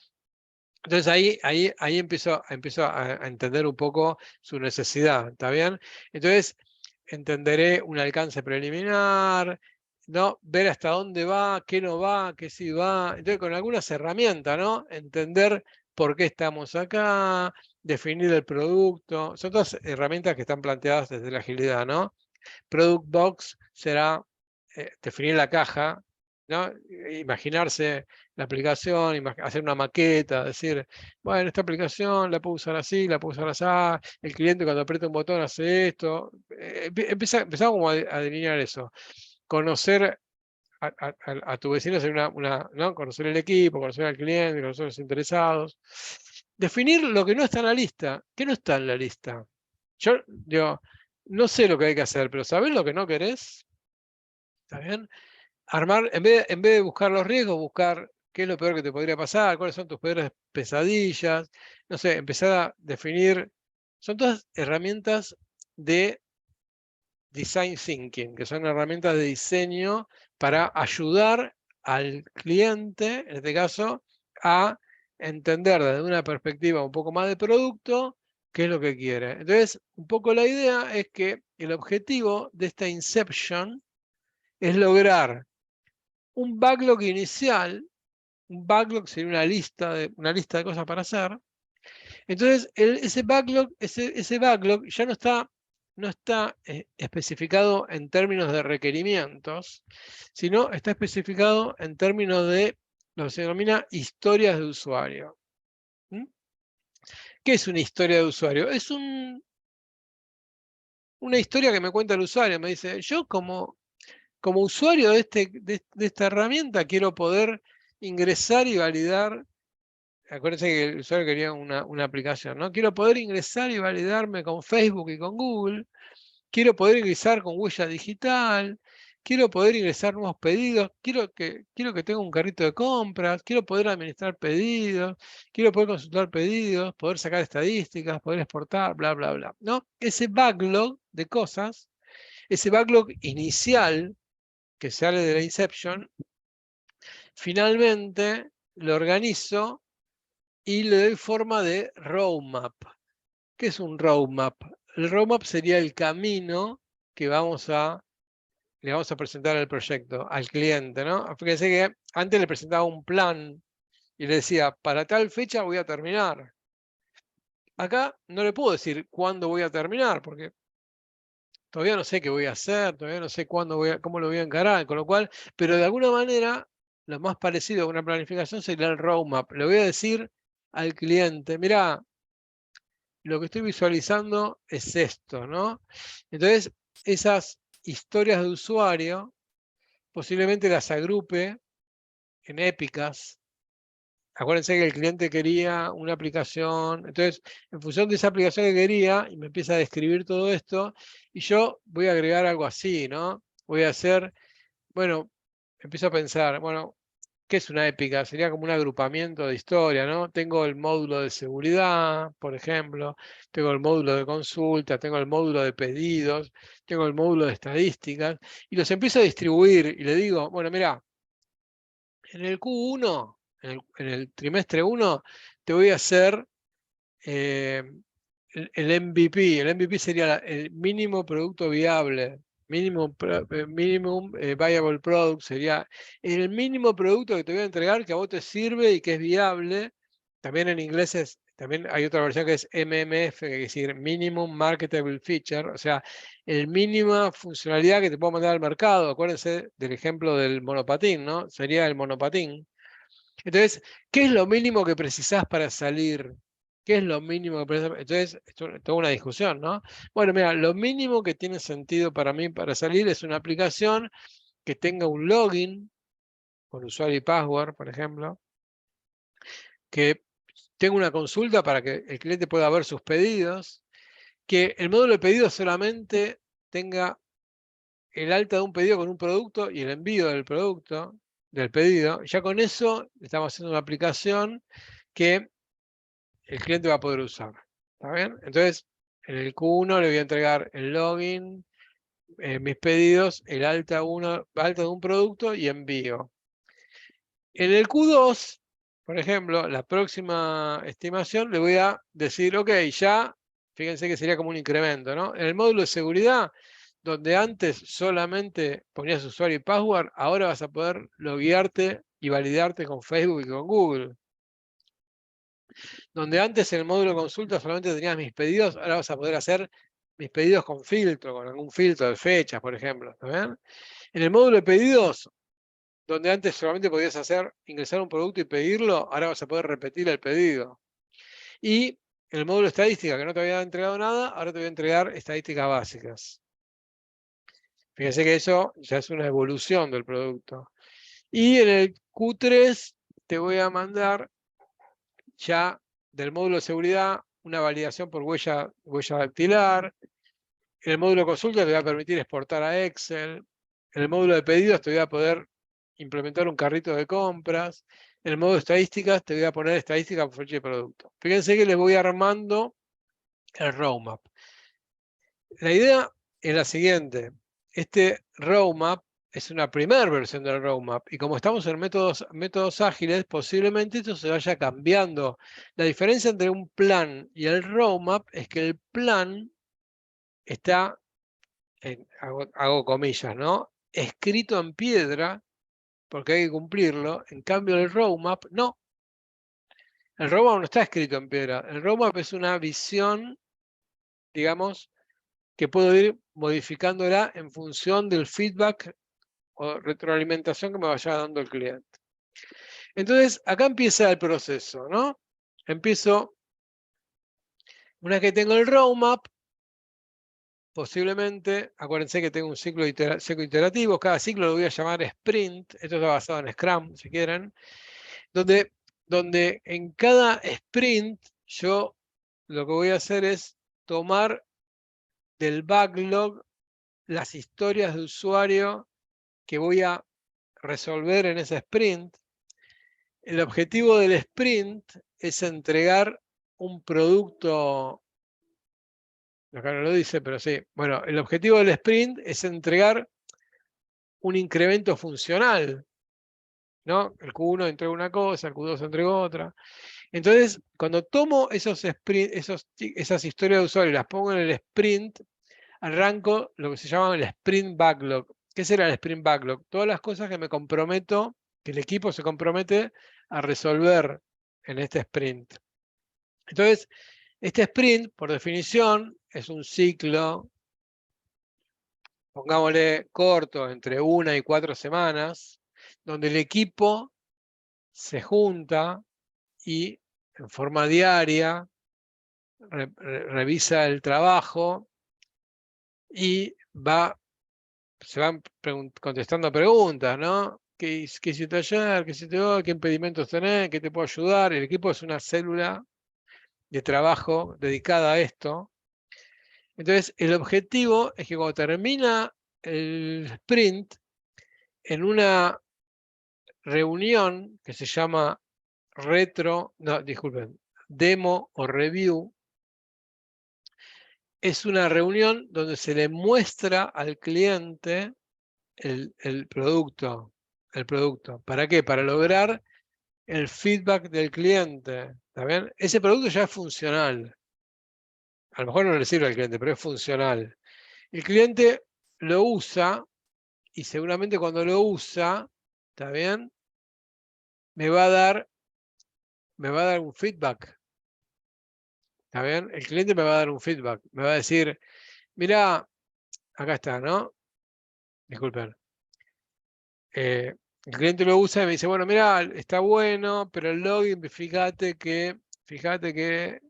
Entonces ahí empiezo a entender un poco su necesidad, ¿está bien? Entonces entenderé un alcance preliminar, ¿no? Ver hasta dónde va, qué no va, qué sí va. Entonces con algunas herramientas, ¿no? Entender por qué estamos acá, definir el producto. Son todas herramientas que están planteadas desde la agilidad, ¿no? Product Box será definir la caja, ¿no? Imaginarse la aplicación, hacer una maqueta, decir, bueno, esta aplicación la puedo usar así, la puedo usar así, el cliente cuando aprieta un botón hace esto. Empezamos como a delinear eso. Conocer a tu vecino, hacer ¿no? Conocer el equipo, conocer al cliente, conocer a los interesados. Definir lo que no está en la lista. ¿Qué no está en la lista? Yo digo, no sé lo que hay que hacer, pero ¿sabés lo que no querés? ¿Está bien? Armar, en vez de buscar los riesgos, buscar qué es lo peor que te podría pasar, cuáles son tus peores pesadillas, no sé, empezar a definir. Son todas herramientas de design thinking, que son herramientas de diseño para ayudar al cliente, en este caso, a entender desde una perspectiva un poco más de producto qué es lo que quiere. Entonces, un poco la idea es que el objetivo de esta Inception es lograr un backlog inicial. Un backlog sería una lista de cosas para hacer. Entonces, ese backlog ya no está especificado en términos de requerimientos, sino está especificado en términos de lo que se denomina historias de usuario. ¿Mm? ¿Qué es una historia de usuario? Es una historia que me cuenta el usuario. Me dice, yo como usuario de esta herramienta quiero poder ingresar y validar. Acuérdense que el usuario quería una aplicación, ¿no? Quiero poder ingresar y validarme con Facebook y con Google. Quiero poder ingresar con huella digital. Quiero poder ingresar nuevos pedidos. Quiero que tenga un carrito de compras. Quiero poder administrar pedidos. Quiero poder consultar pedidos. Poder sacar estadísticas. Poder exportar, bla, bla, bla. ¿No? Ese backlog de cosas, ese backlog inicial que sale de la Inception, finalmente lo organizo y le doy forma de roadmap. ¿Qué es un roadmap? El roadmap sería el camino que le vamos a presentar al proyecto, al cliente, ¿no? Fíjense que antes le presentaba un plan y le decía, para tal fecha voy a terminar. Acá no le puedo decir cuándo voy a terminar, porque todavía no sé qué voy a hacer, todavía no sé cómo lo voy a encarar, con lo cual, pero de alguna manera, lo más parecido a una planificación sería el roadmap. Le voy a decir al cliente, mirá, lo que estoy visualizando es esto, ¿no? Entonces, esas historias de usuario, posiblemente las agrupe en épicas. Acuérdense que el cliente quería una aplicación, entonces, en función de esa aplicación que quería, y me empieza a describir todo esto, y yo voy a agregar algo así, ¿no? Voy a hacer, bueno, empiezo a pensar, bueno, ¿qué es una épica? Sería como un agrupamiento de historia, ¿no? Tengo el módulo de seguridad, por ejemplo, tengo el módulo de consulta, tengo el módulo de pedidos, tengo el módulo de estadísticas, y los empiezo a distribuir, y le digo, bueno, mira, en el Q1, en el trimestre 1, te voy a hacer el MVP. El MVP sería el mínimo producto viable. Minimum viable product sería el mínimo producto que te voy a entregar que a vos te sirve y que es viable. También en inglés también hay otra versión que es MMF, que quiere decir Minimum Marketable Feature, o sea, el mínima funcionalidad que te puedo mandar al mercado. Acuérdense del ejemplo del monopatín, ¿no? Sería el monopatín. Entonces, ¿qué es lo mínimo que precisás para salir? ¿Qué es lo mínimo que precisás? Entonces, esto es toda una discusión, ¿no? Bueno, mira, lo mínimo que tiene sentido para mí para salir es una aplicación que tenga un login con usuario y password, por ejemplo, que tenga una consulta para que el cliente pueda ver sus pedidos, que el módulo de pedidos solamente tenga el alta de un pedido con un producto y el envío del producto, del pedido. Ya con eso estamos haciendo una aplicación que el cliente va a poder usar. ¿Está bien? Entonces, en el Q1 le voy a entregar el login, mis pedidos, el alta de un producto y envío. En el Q2, por ejemplo, la próxima estimación, le voy a decir, ok, ya, fíjense que sería como un incremento, ¿no? En el módulo de seguridad, donde antes solamente ponías usuario y password, ahora vas a poder loguearte y validarte con Facebook y con Google. Donde antes en el módulo de consulta solamente tenías mis pedidos, ahora vas a poder hacer mis pedidos con filtro, con algún filtro de fechas, por ejemplo. ¿Está bien? En el módulo de pedidos, donde antes solamente podías ingresar un producto y pedirlo, ahora vas a poder repetir el pedido. Y en el módulo de estadística, que no te había entregado nada, ahora te voy a entregar estadísticas básicas. Fíjense que eso ya es una evolución del producto. Y en el Q3 te voy a mandar ya del módulo de seguridad una validación por huella dactilar. En el módulo de consulta te va a permitir exportar a Excel. En el módulo de pedidos te voy a poder implementar un carrito de compras. En el módulo de estadísticas te voy a poner estadísticas por fecha de producto. Fíjense que les voy armando el roadmap. La idea es la siguiente. Este roadmap es una primera versión del roadmap y como estamos en métodos ágiles, posiblemente esto se vaya cambiando. La diferencia entre un plan y el roadmap es que el plan está, hago comillas, ¿no? Escrito en piedra, porque hay que cumplirlo. En cambio, el roadmap no. El roadmap no está escrito en piedra. El roadmap es una visión, digamos, que puedo ir modificándola en función del feedback o retroalimentación que me vaya dando el cliente. Entonces, acá empieza el proceso, ¿no? Empiezo, una vez que tengo el roadmap, posiblemente, acuérdense que tengo un ciclo iterativo, cada ciclo lo voy a llamar sprint, esto está basado en Scrum, si quieren, donde en cada sprint yo lo que voy a hacer es tomar del backlog las historias de usuario que voy a resolver en ese sprint. El objetivo del sprint es entregar un producto, acá no lo dice, pero sí. Bueno, el objetivo del sprint es entregar un incremento funcional, ¿no? El Q1 entrega una cosa, el Q2 entrega otra. Entonces, cuando tomo esas historias de usuario y las pongo en el sprint, arranco lo que se llama el sprint backlog. ¿Qué será el sprint backlog? Todas las cosas que me comprometo, que el equipo se compromete a resolver en este sprint. Entonces, este sprint, por definición, es un ciclo pongámosle corto, entre 1 y 4 semanas, donde el equipo se junta y en forma diaria revisa el trabajo y se van contestando preguntas, ¿no? ¿Qué hiciste ayer? ¿Qué hiciste hoy? ¿Qué impedimentos tenés? ¿Qué te puedo ayudar? El equipo es una célula de trabajo dedicada a esto. Entonces, el objetivo es que cuando termina el sprint, en una reunión que se llama demo o review, es una reunión donde se le muestra al cliente el producto. ¿Para qué? Para lograr el feedback del cliente. ¿Está bien? Ese producto ya es funcional. A lo mejor no le sirve al cliente, pero es funcional. El cliente lo usa y seguramente cuando lo usa, ¿está bien? Me va a dar un feedback. ¿Está bien? El cliente me va a dar un feedback. Me va a decir, mirá, acá está, ¿no? Disculpen. El cliente lo usa y me dice, bueno, mira, está bueno, pero el login, fíjate que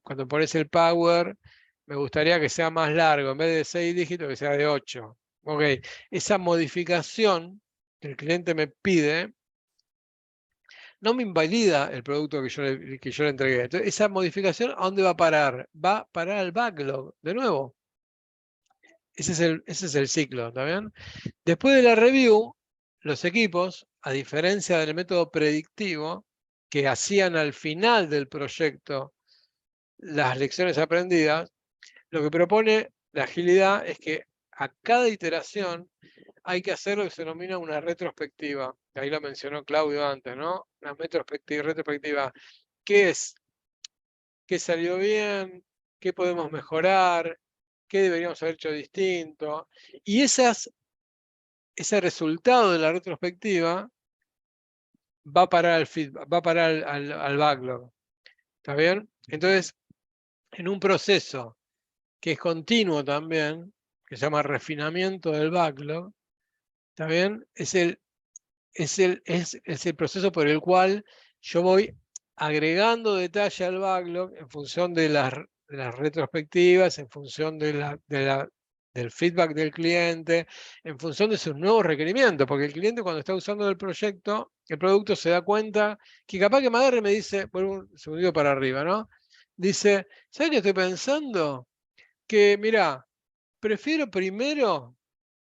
cuando pones el power, me gustaría que sea más largo, en vez de 6 dígitos, que sea de 8. Ok, esa modificación que el cliente me pide, no me invalida el producto que yo le entregué. Entonces, esa modificación, ¿a dónde va a parar? Va a parar al backlog, de nuevo. Ese es el ciclo, ¿está bien? Después de la review, los equipos, a diferencia del método predictivo, que hacían al final del proyecto las lecciones aprendidas, lo que propone la agilidad es que a cada iteración hay que hacer lo que se denomina una retrospectiva. Ahí lo mencionó Claudio antes, ¿no? Una retrospectiva. ¿Qué es? ¿Qué salió bien? ¿Qué podemos mejorar? ¿Qué deberíamos haber hecho distinto? Y ese resultado de la retrospectiva va a parar al feedback, va a parar al backlog. ¿Está bien? Entonces, en un proceso que es continuo también, que se llama refinamiento del backlog, ¿está bien? Es el proceso por el cual yo voy agregando detalle al backlog en función de las retrospectivas, en función del feedback del cliente, en función de sus nuevos requerimientos, porque el cliente cuando está usando el producto se da cuenta que capaz que me agarre y me dice, vuelvo un segundito para arriba, ¿no? Dice, ¿sabes qué estoy pensando? Que, mira, prefiero primero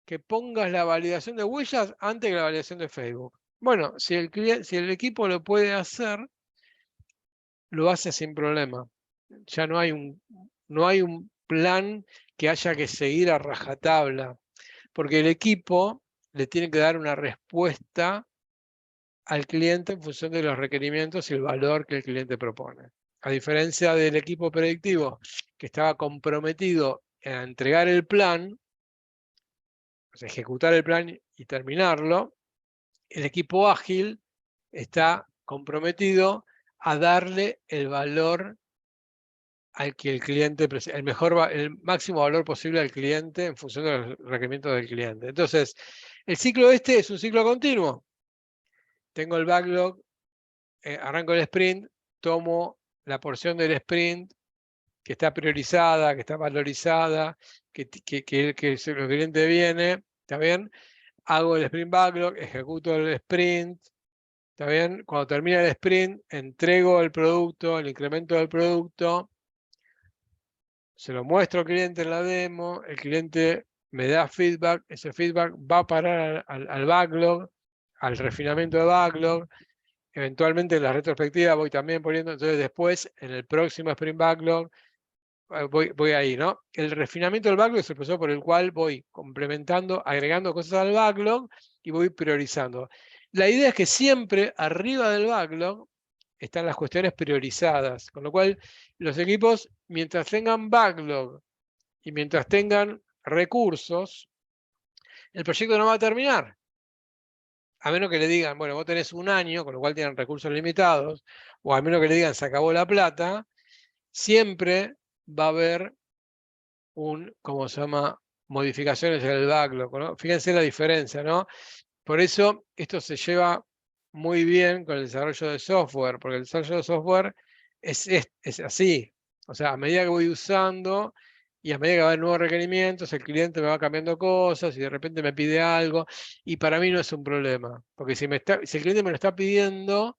que pongas la validación de huellas antes que la validación de Facebook. Bueno, si el equipo lo puede hacer, lo hace sin problema. Ya no hay un plan que haya que seguir a rajatabla, porque el equipo le tiene que dar una respuesta al cliente en función de los requerimientos y el valor que el cliente propone. A diferencia del equipo predictivo, que estaba comprometido a entregar el plan, o sea, ejecutar el plan y terminarlo, el equipo ágil está comprometido a darle el valor al que el cliente, el máximo valor posible al cliente en función de los requerimientos del cliente. Entonces, el ciclo este es un ciclo continuo. Tengo el backlog, arranco el sprint, tomo la porción del sprint que está priorizada, que está valorizada, que el cliente viene, ¿está bien? Hago el sprint backlog, ejecuto el sprint, ¿está bien? Cuando termina el sprint, entrego el producto, el incremento del producto, se lo muestro al cliente en la demo, el cliente me da feedback, ese feedback va a parar al backlog, al refinamiento de backlog, eventualmente en la retrospectiva voy también poniendo, entonces después en el próximo sprint backlog voy ahí, ¿no? El refinamiento del backlog es el proceso por el cual voy complementando, agregando cosas al backlog y voy priorizando. La idea es que siempre arriba del backlog están las cuestiones priorizadas, con lo cual los equipos, mientras tengan backlog y mientras tengan recursos, el proyecto no va a terminar. A menos que le digan, bueno, vos tenés un año, con lo cual tienen recursos limitados, o a menos que le digan, se acabó la plata, siempre va a haber modificaciones en el backlog, ¿no? Fíjense la diferencia, ¿no? Por eso esto se lleva muy bien con el desarrollo de software, porque el desarrollo de software es así. O sea, a medida que voy usando y a medida que va nuevos requerimientos, el cliente me va cambiando cosas y de repente me pide algo, y para mí no es un problema, porque si el cliente me lo está pidiendo,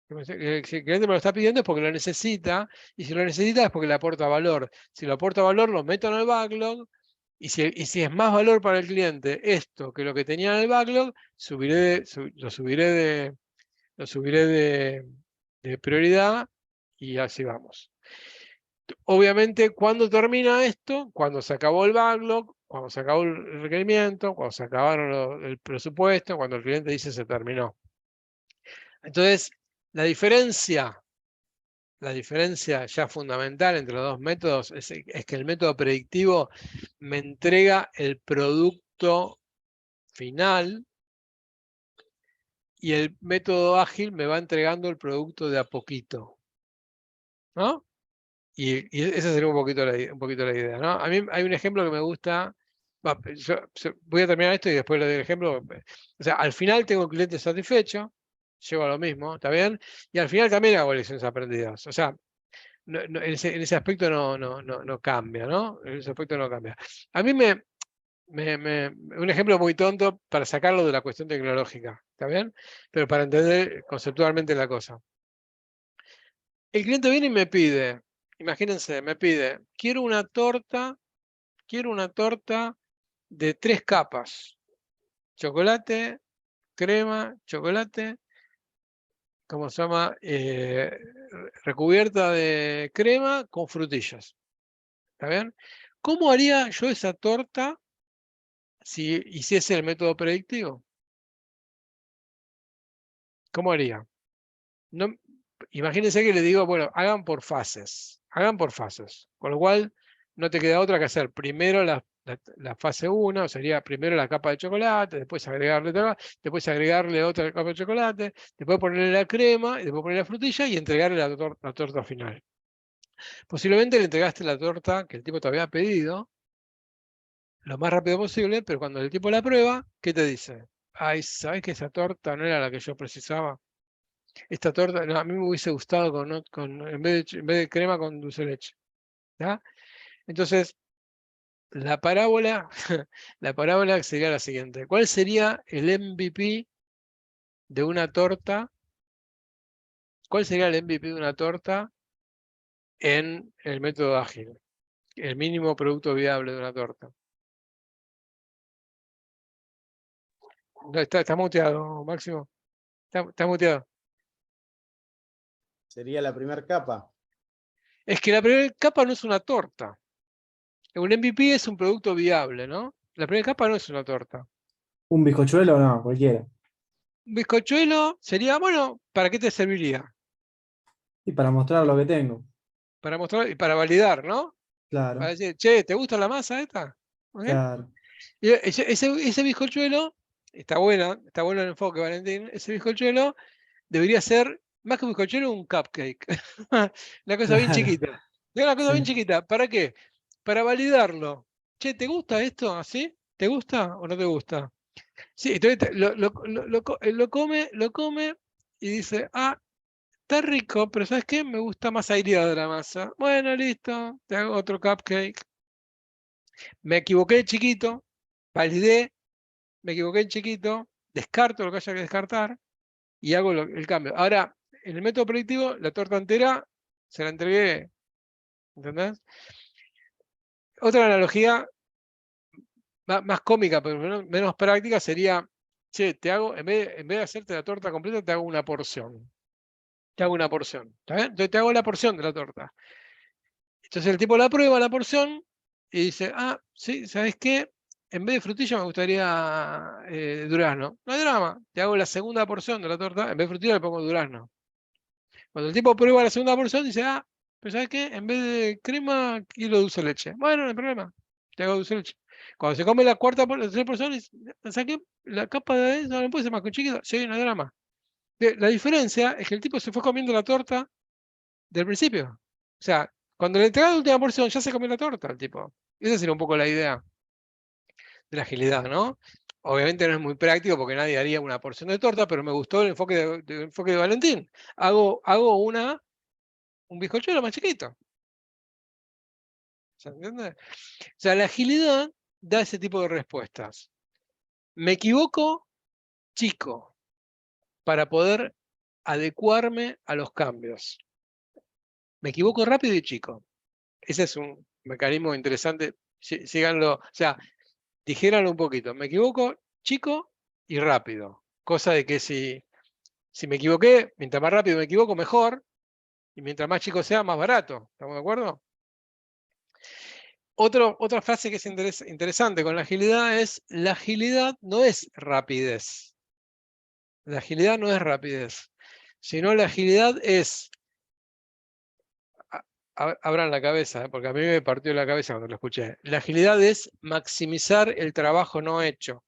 si el cliente me lo está pidiendo es porque lo necesita, y si lo necesita es porque le aporta valor. Si lo aporta valor, lo meto en el backlog, y si es más valor para el cliente esto que lo que tenía en el backlog, lo subiré de prioridad y así vamos. Obviamente, ¿cuándo termina esto? Cuando se acabó el backlog, cuando se acabó el requerimiento, cuando se acabaron el presupuesto, cuando el cliente dice se terminó. Entonces, la diferencia ya fundamental entre los dos métodos es que el método predictivo me entrega el producto final y el método ágil me va entregando el producto de a poquito, ¿no? Y esa sería un poquito la idea, ¿no? A mí hay un ejemplo que me gusta. Voy a terminar esto y después le doy el ejemplo. O sea, al final tengo un cliente satisfecho, llego a lo mismo, ¿está bien? Y al final también hago lecciones aprendidas. O sea, en ese aspecto no cambia, ¿no? En ese aspecto no cambia. A mí un ejemplo muy tonto para sacarlo de la cuestión tecnológica, ¿está bien? Pero para entender conceptualmente la cosa. El cliente viene y me pide, imagínense, me pide, quiero una torta de 3 capas. Chocolate, crema, chocolate, ¿cómo se llama? Recubierta de crema con frutillas. ¿Está bien? ¿Cómo haría yo esa torta si hiciese el método predictivo? ¿Cómo haría? No, imagínense que le digo, bueno, hagan por fases. Con lo cual, no te queda otra que hacer primero la fase 1, sería primero la capa de chocolate, después agregarle otra capa de chocolate, después ponerle la crema, y después ponerle la frutilla y entregarle la torta final. Posiblemente le entregaste la torta que el tipo te había pedido lo más rápido posible, pero cuando el tipo la prueba, ¿qué te dice? Ay, ¿sabes que esa torta no era la que yo precisaba? Esta torta, no, a mí me hubiese gustado en vez de crema con dulce de leche. ¿Ya? Entonces, la parábola, la parábola sería la siguiente. ¿Cuál sería el MVP de una torta? ¿Cuál sería el MVP de una torta en el método ágil? El mínimo producto viable de una torta. No, está muteado, Máximo. Está muteado. Sería la primera capa. Es que la primera capa no es una torta. Un MVP es un producto viable, ¿no? La primera capa no es una torta. Un bizcochuelo, no, cualquiera. Un bizcochuelo sería, bueno, ¿para qué te serviría? Y para mostrar lo que tengo. Para mostrar y para validar, ¿no? Claro, Para decir, che, ¿te gusta la masa esta? ¿Ok? claro. Y ese bizcochuelo, está bueno el enfoque, Valentín, ese bizcochuelo debería ser, más que un bizcochuelo, un cupcake. Una cosa bien Claro. chiquita. Una cosa bien Sí. chiquita. ¿Para qué? Para validarlo. Che, ¿te gusta esto así? ¿Te gusta o no te gusta? Sí, entonces lo come y dice, ah, está rico, pero ¿sabes qué? Me gusta más aireada la masa. Bueno, listo, te hago otro cupcake. Me equivoqué de chiquito, validé, me equivoqué en chiquito, descarto lo que haya que descartar y hago el cambio. Ahora, en el método predictivo, la torta entera se la entregué, ¿entendés? Otra analogía más cómica, pero menos práctica, sería, che, te hago, en vez de hacerte la torta completa, te hago una porción. Te hago una porción, ¿está bien? Entonces te hago la porción de la torta. Entonces el tipo la prueba la porción y dice, ah, sí, ¿sabes qué? En vez de frutilla me gustaría durazno. No hay drama, te hago la segunda porción de la torta, en vez de frutilla le pongo durazno. Cuando el tipo prueba la segunda porción, dice, ah, pero ¿sabes qué? En vez de crema, quiero dulce de leche. Bueno, no hay problema, te hago dulce de leche. Cuando se come la tercera porción, dice, ¿sabes qué? La capa de eso no puede ser más chiquita. Sí, no hay drama. La diferencia es que el tipo se fue comiendo la torta del principio. O sea, cuando le entregaba la última porción, ya se comió la torta el tipo. Esa sería un poco la idea. de la agilidad, ¿no? Obviamente no es muy práctico porque nadie haría una porción de torta, pero me gustó el enfoque de Valentín. Hago un bizcochuelo más chiquito. ¿Se entiende? O sea, la agilidad da ese tipo de respuestas. Me equivoco, chico, para poder adecuarme a los cambios. Me equivoco rápido y chico. Ese es un mecanismo interesante. Síganlo, o sea, dijéranlo un poquito. Me equivoco, chico y rápido. Cosa de que si me equivoqué, mientras más rápido me equivoco, mejor. Y mientras más chico sea, más barato. ¿Estamos de acuerdo? Otra frase que es interesante con la agilidad es: la agilidad no es rapidez. La agilidad no es rapidez, sino la agilidad es... Abran la cabeza, porque a mí me partió la cabeza cuando lo escuché. La agilidad es maximizar el trabajo no hecho.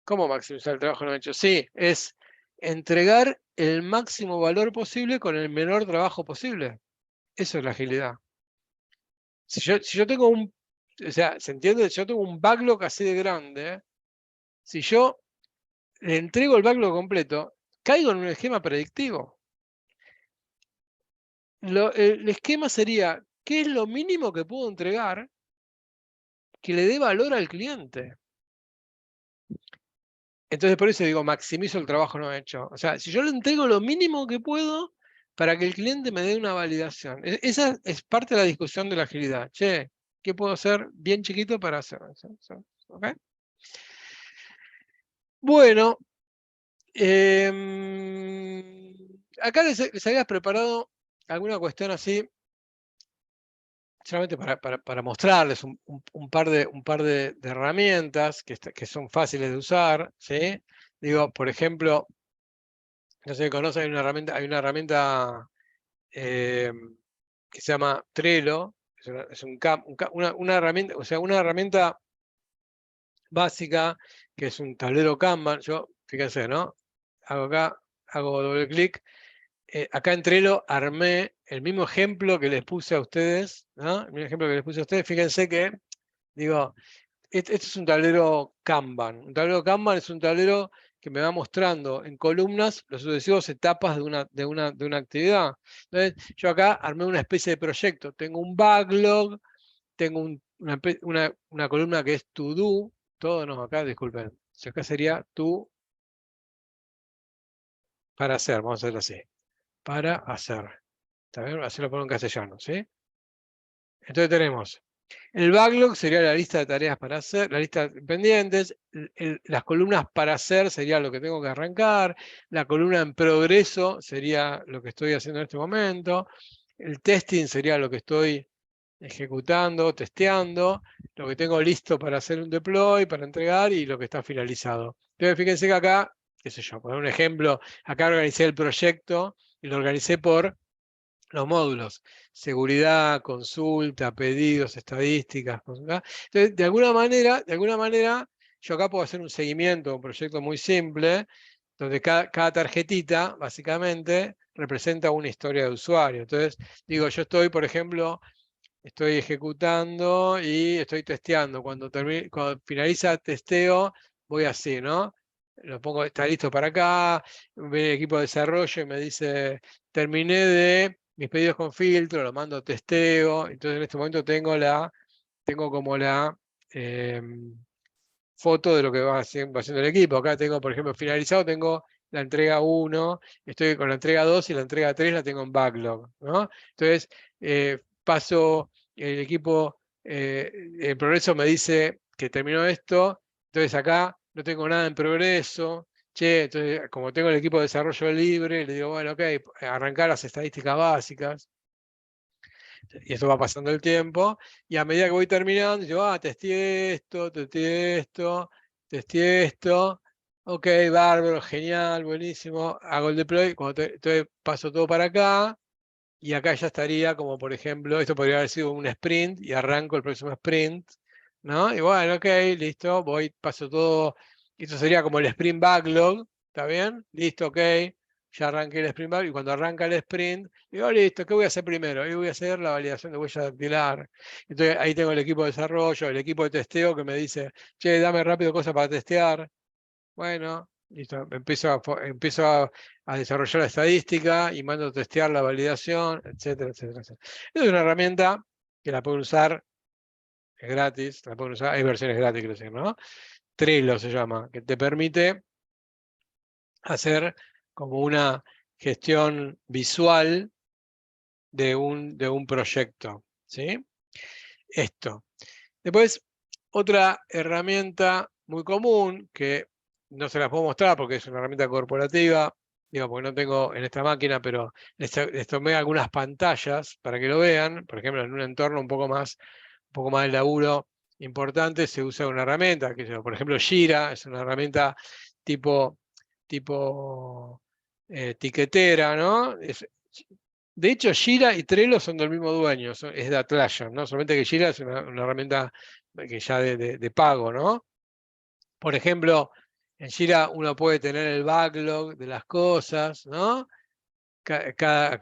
¿Cómo maximizar el trabajo no hecho? Sí, es entregar el máximo valor posible con el menor trabajo posible. Eso es la agilidad. Si yo tengo o sea, ¿se entiende? Si yo tengo un backlog así de grande, si yo le entrego el backlog completo, caigo en un esquema predictivo. El esquema sería: ¿qué es lo mínimo que puedo entregar que le dé valor al cliente? Entonces, por eso digo, maximizo el trabajo no hecho. O sea, si yo le entrego lo mínimo que puedo para que el cliente me dé una validación. Esa es parte de la discusión de la agilidad. Che, ¿qué puedo hacer bien chiquito para hacer eso? ¿Okay? Bueno, acá les habías preparado alguna cuestión así, solamente para mostrarles un par de herramientas que son fáciles de usar, ¿sí? Digo, por ejemplo, no sé si conocen, hay una herramienta que se llama Trello. Es una herramienta, o sea, una herramienta básica que es un tablero Kanban. Yo, fíjense, ¿no? Hago acá, hago doble clic. Acá en Trello armé el mismo ejemplo que les puse a ustedes, ¿no? El mismo ejemplo que les puse a ustedes. Fíjense que, digo, este es un tablero Kanban. Un tablero Kanban es un tablero que me va mostrando en columnas las sucesivas etapas de una actividad. Entonces, yo acá armé una especie de proyecto. Tengo un backlog, tengo una columna que es to do. Todo no, acá, disculpen. Acá sería to para hacer, vamos a hacerlo así. Para hacer. ¿Está bien? Así lo pongo en castellano, ¿sí? Entonces tenemos el backlog, sería la lista de tareas para hacer, la lista de pendientes. Las columnas para hacer sería lo que tengo que arrancar. La columna en progreso sería lo que estoy haciendo en este momento. El testing sería lo que estoy ejecutando, testeando. Lo que tengo listo para hacer un deploy, para entregar, y lo que está finalizado. Entonces fíjense que acá, qué sé yo, por un ejemplo, acá organicé el proyecto y lo organicé por los módulos: seguridad, consulta, pedidos, estadísticas. Entonces, de alguna manera, yo acá puedo hacer un seguimiento, un proyecto muy simple, donde cada tarjetita, básicamente, representa una historia de usuario. Entonces, digo, yo estoy, por ejemplo, estoy ejecutando y estoy testeando. Cuando finaliza el testeo, voy así, ¿no? Lo pongo, está listo para acá, viene el equipo de desarrollo y me dice: terminé de mis pedidos con filtro, lo mando a testeo. Entonces en este momento tengo como la foto de lo que va haciendo el equipo. Acá tengo, por ejemplo, finalizado, tengo la entrega 1, estoy con la entrega 2 y la entrega 3 la tengo en backlog, ¿no? Entonces, paso, el equipo, el progreso me dice que terminó esto, entonces acá no tengo nada en progreso. Che, entonces, como tengo el equipo de desarrollo libre, le digo, bueno, ok, arrancar las estadísticas básicas. Y eso va pasando el tiempo, y a medida que voy terminando, yo, testé esto, testé esto, ok, bárbaro, genial, buenísimo, hago el deploy, entonces paso todo para acá, y acá ya estaría como, por ejemplo, esto podría haber sido un sprint, y arranco el próximo sprint, ¿no? Y bueno, ok, listo, paso todo, esto sería como el sprint backlog, ¿está bien? Listo, ok, ya arranqué el sprint backlog, y cuando arranca el sprint, digo, listo, ¿qué voy a hacer primero? Y voy a hacer la validación de huella dactilar. Entonces ahí tengo el equipo de desarrollo, el equipo de testeo que me dice, che, dame rápido cosas para testear. Bueno, listo, empiezo a desarrollar la estadística y mando a testear la validación, etcétera, etcétera, etcétera. Es una herramienta que la pueden usar, es gratis, la pueden usar, hay versiones gratis, quiero decir, ¿no? Trello se llama, que te permite hacer como una gestión visual de un proyecto, ¿sí? Esto. Después, otra herramienta muy común, que no se las puedo mostrar porque es una herramienta corporativa, digo, porque no tengo en esta máquina, pero les tomé algunas pantallas para que lo vean. Por ejemplo, en un entorno un poco más de laburo importante, se usa una herramienta, por ejemplo, Jira, es una herramienta tipo tiquetera, ¿no? De hecho, Jira y Trello son del mismo dueño, es de Atlassian, ¿no? Solamente que Jira es una herramienta que ya de pago, ¿no? Por ejemplo, en Jira uno puede tener el backlog de las cosas, ¿no? Cada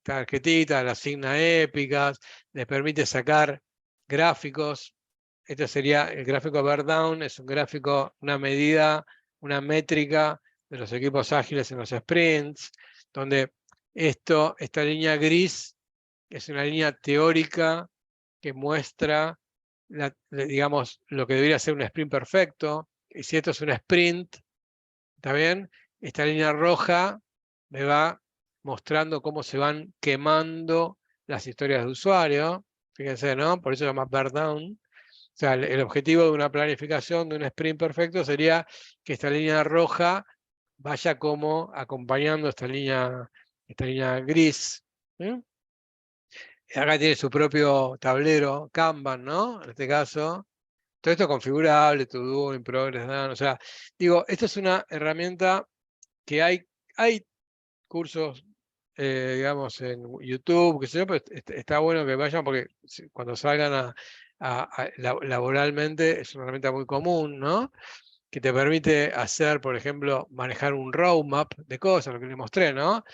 tarjetita le asigna épicas, les permite sacar gráficos. Este sería el gráfico Bear Down, es un gráfico, una medida, una métrica de los equipos ágiles en los sprints, donde esta línea gris es una línea teórica que muestra, digamos, lo que debería ser un sprint perfecto. Y si esto es un sprint, ¿está bien? Esta línea roja me va mostrando cómo se van quemando las historias de usuario. Fíjense, ¿no? Por eso se llama Bear Down. O sea, el objetivo de una planificación, de un sprint perfecto, sería que esta línea roja vaya como acompañando esta línea gris. ¿Sí? Acá tiene su propio tablero, Kanban, ¿no? En este caso. Todo esto configurable, to do, in progress, done. O sea, digo, esta es una herramienta que hay cursos, digamos, en YouTube, que sé yo, pero está bueno que vayan porque cuando salgan laboralmente es una herramienta muy común, ¿no? Que te permite hacer, por ejemplo, manejar un roadmap de cosas, lo que les mostré, ¿no?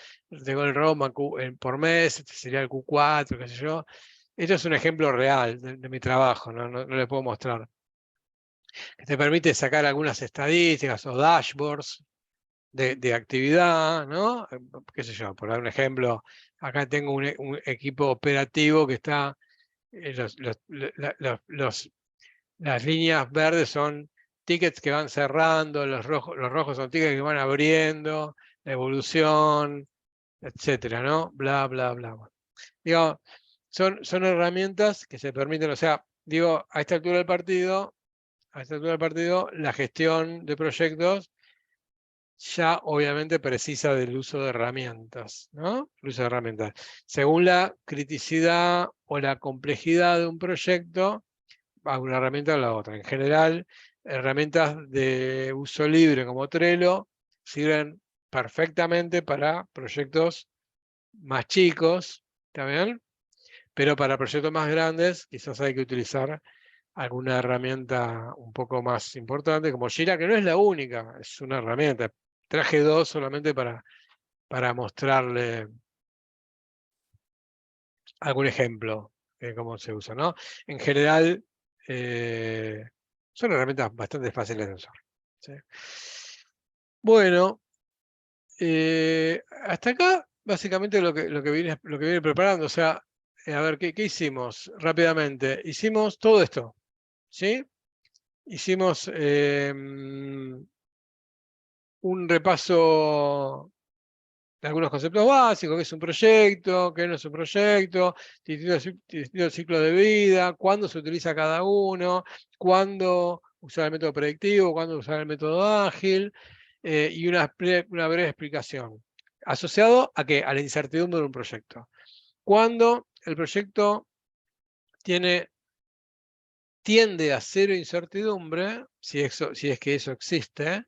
Tengo el roadmap por mes, este sería el Q4, qué sé yo. Esto es un ejemplo real de mi trabajo, no le puedo mostrar. Que te permite sacar algunas estadísticas o dashboards de actividad, ¿no? Qué sé yo, por dar un ejemplo, acá tengo un equipo operativo que está, las líneas verdes son tickets que van cerrando, los rojos son tickets que van abriendo, la evolución, etcétera, ¿no? Bla, bla, bla. Digo, son herramientas que se permiten, o sea, digo, a esta altura del partido, la gestión de proyectos ya obviamente precisa del uso de herramientas, ¿no? El uso de herramientas. Según la criticidad o la complejidad de un proyecto, va una herramienta o la otra. En general, herramientas de uso libre como Trello sirven perfectamente para proyectos más chicos, ¿está bien? Pero para proyectos más grandes quizás hay que utilizar alguna herramienta un poco más importante, como Jira, que no es la única, es una herramienta. Traje dos solamente para mostrarle algún ejemplo de cómo se usa, ¿no? En general, son herramientas bastante fáciles de usar. ¿Sí? Bueno, hasta acá básicamente lo que viene preparando. O sea, a ver, ¿qué hicimos rápidamente? Hicimos todo esto, ¿sí? Hicimos un repaso de algunos conceptos básicos, qué es un proyecto, qué no es un proyecto, distintos ciclos de vida, cuándo se utiliza cada uno, cuándo usar el método predictivo, cuándo usar el método ágil, y una breve explicación. Asociado a qué? A la incertidumbre de un proyecto. Cuando el proyecto tiende a cero incertidumbre, si es que eso existe,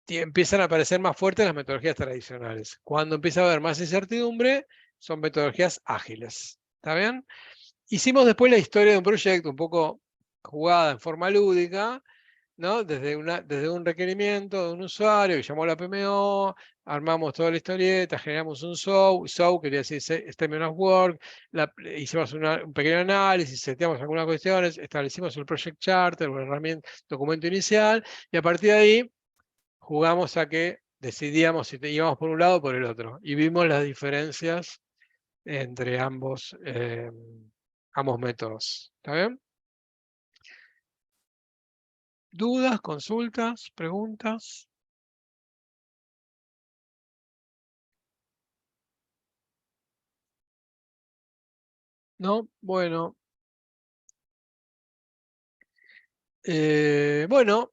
empiezan a aparecer más fuertes las metodologías tradicionales. Cuando empieza a haber más incertidumbre, son metodologías ágiles. ¿Está bien? Hicimos después la historia de un proyecto un poco jugada en forma lúdica, ¿no? Desde un requerimiento de un usuario que llamó a la PMO, armamos toda la historieta, generamos un SOW quería decir Statement of Work, hicimos un pequeño análisis, seteamos algunas cuestiones, establecimos el Project Charter, una herramienta, documento inicial, y a partir de ahí jugamos a que decidíamos si íbamos por un lado o por el otro, y vimos las diferencias entre ambos métodos. ¿Está bien? ¿Dudas, consultas, preguntas? ¿No? Bueno. Esto,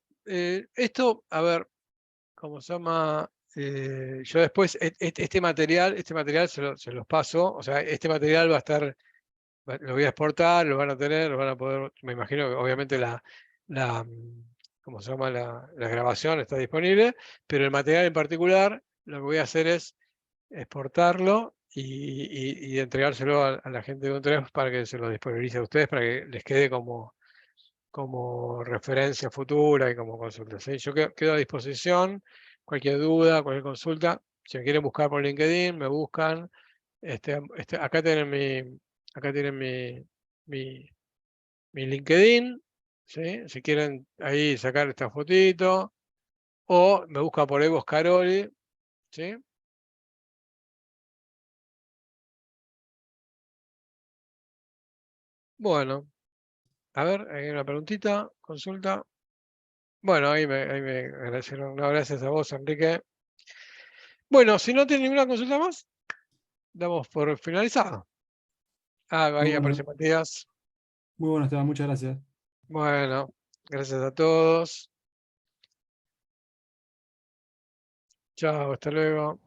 a ver, ¿cómo se llama? Yo después, este material se los paso, o sea, este material va a estar, lo voy a exportar, lo van a tener, lo van a poder, me imagino que obviamente ¿cómo se llama? La grabación está disponible, pero el material en particular, lo que voy a hacer es exportarlo y entregárselo a la gente de Contreras para que se lo disponibilice a ustedes, para que les quede como referencia futura y como consulta. ¿Sí? Yo quedo a disposición, cualquier duda, cualquier consulta, si me quieren buscar por LinkedIn, me buscan. Acá tienen mi LinkedIn, ¿sí? Si quieren ahí sacar esta fotito, o me buscan por Evo Scaroli, ¿sí? Bueno, a ver, hay una preguntita, consulta. Bueno, ahí me agradecieron. No, gracias a vos, Enrique. Bueno, si no tienen ninguna consulta más, damos por finalizado. Muy Ahí aparece bueno, Matías. muy bueno, Esteban, muchas gracias. Bueno, gracias a todos. Chao, hasta luego.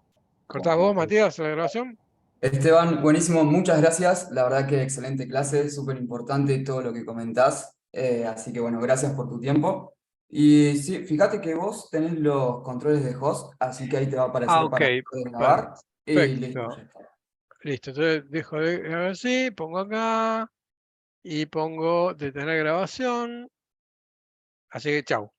¿Cortás vos, Matías, la grabación? Esteban, buenísimo, muchas gracias. La verdad que excelente clase, súper importante todo lo que comentás. Así que bueno, gracias por tu tiempo. Y sí, fíjate que vos tenés los controles de host, así que ahí te va a aparecer Ok, para poder grabar. Y listo, ya perfecto. está. Listo, entonces dejo de grabar así, pongo acá y pongo detener grabación. Así que chau.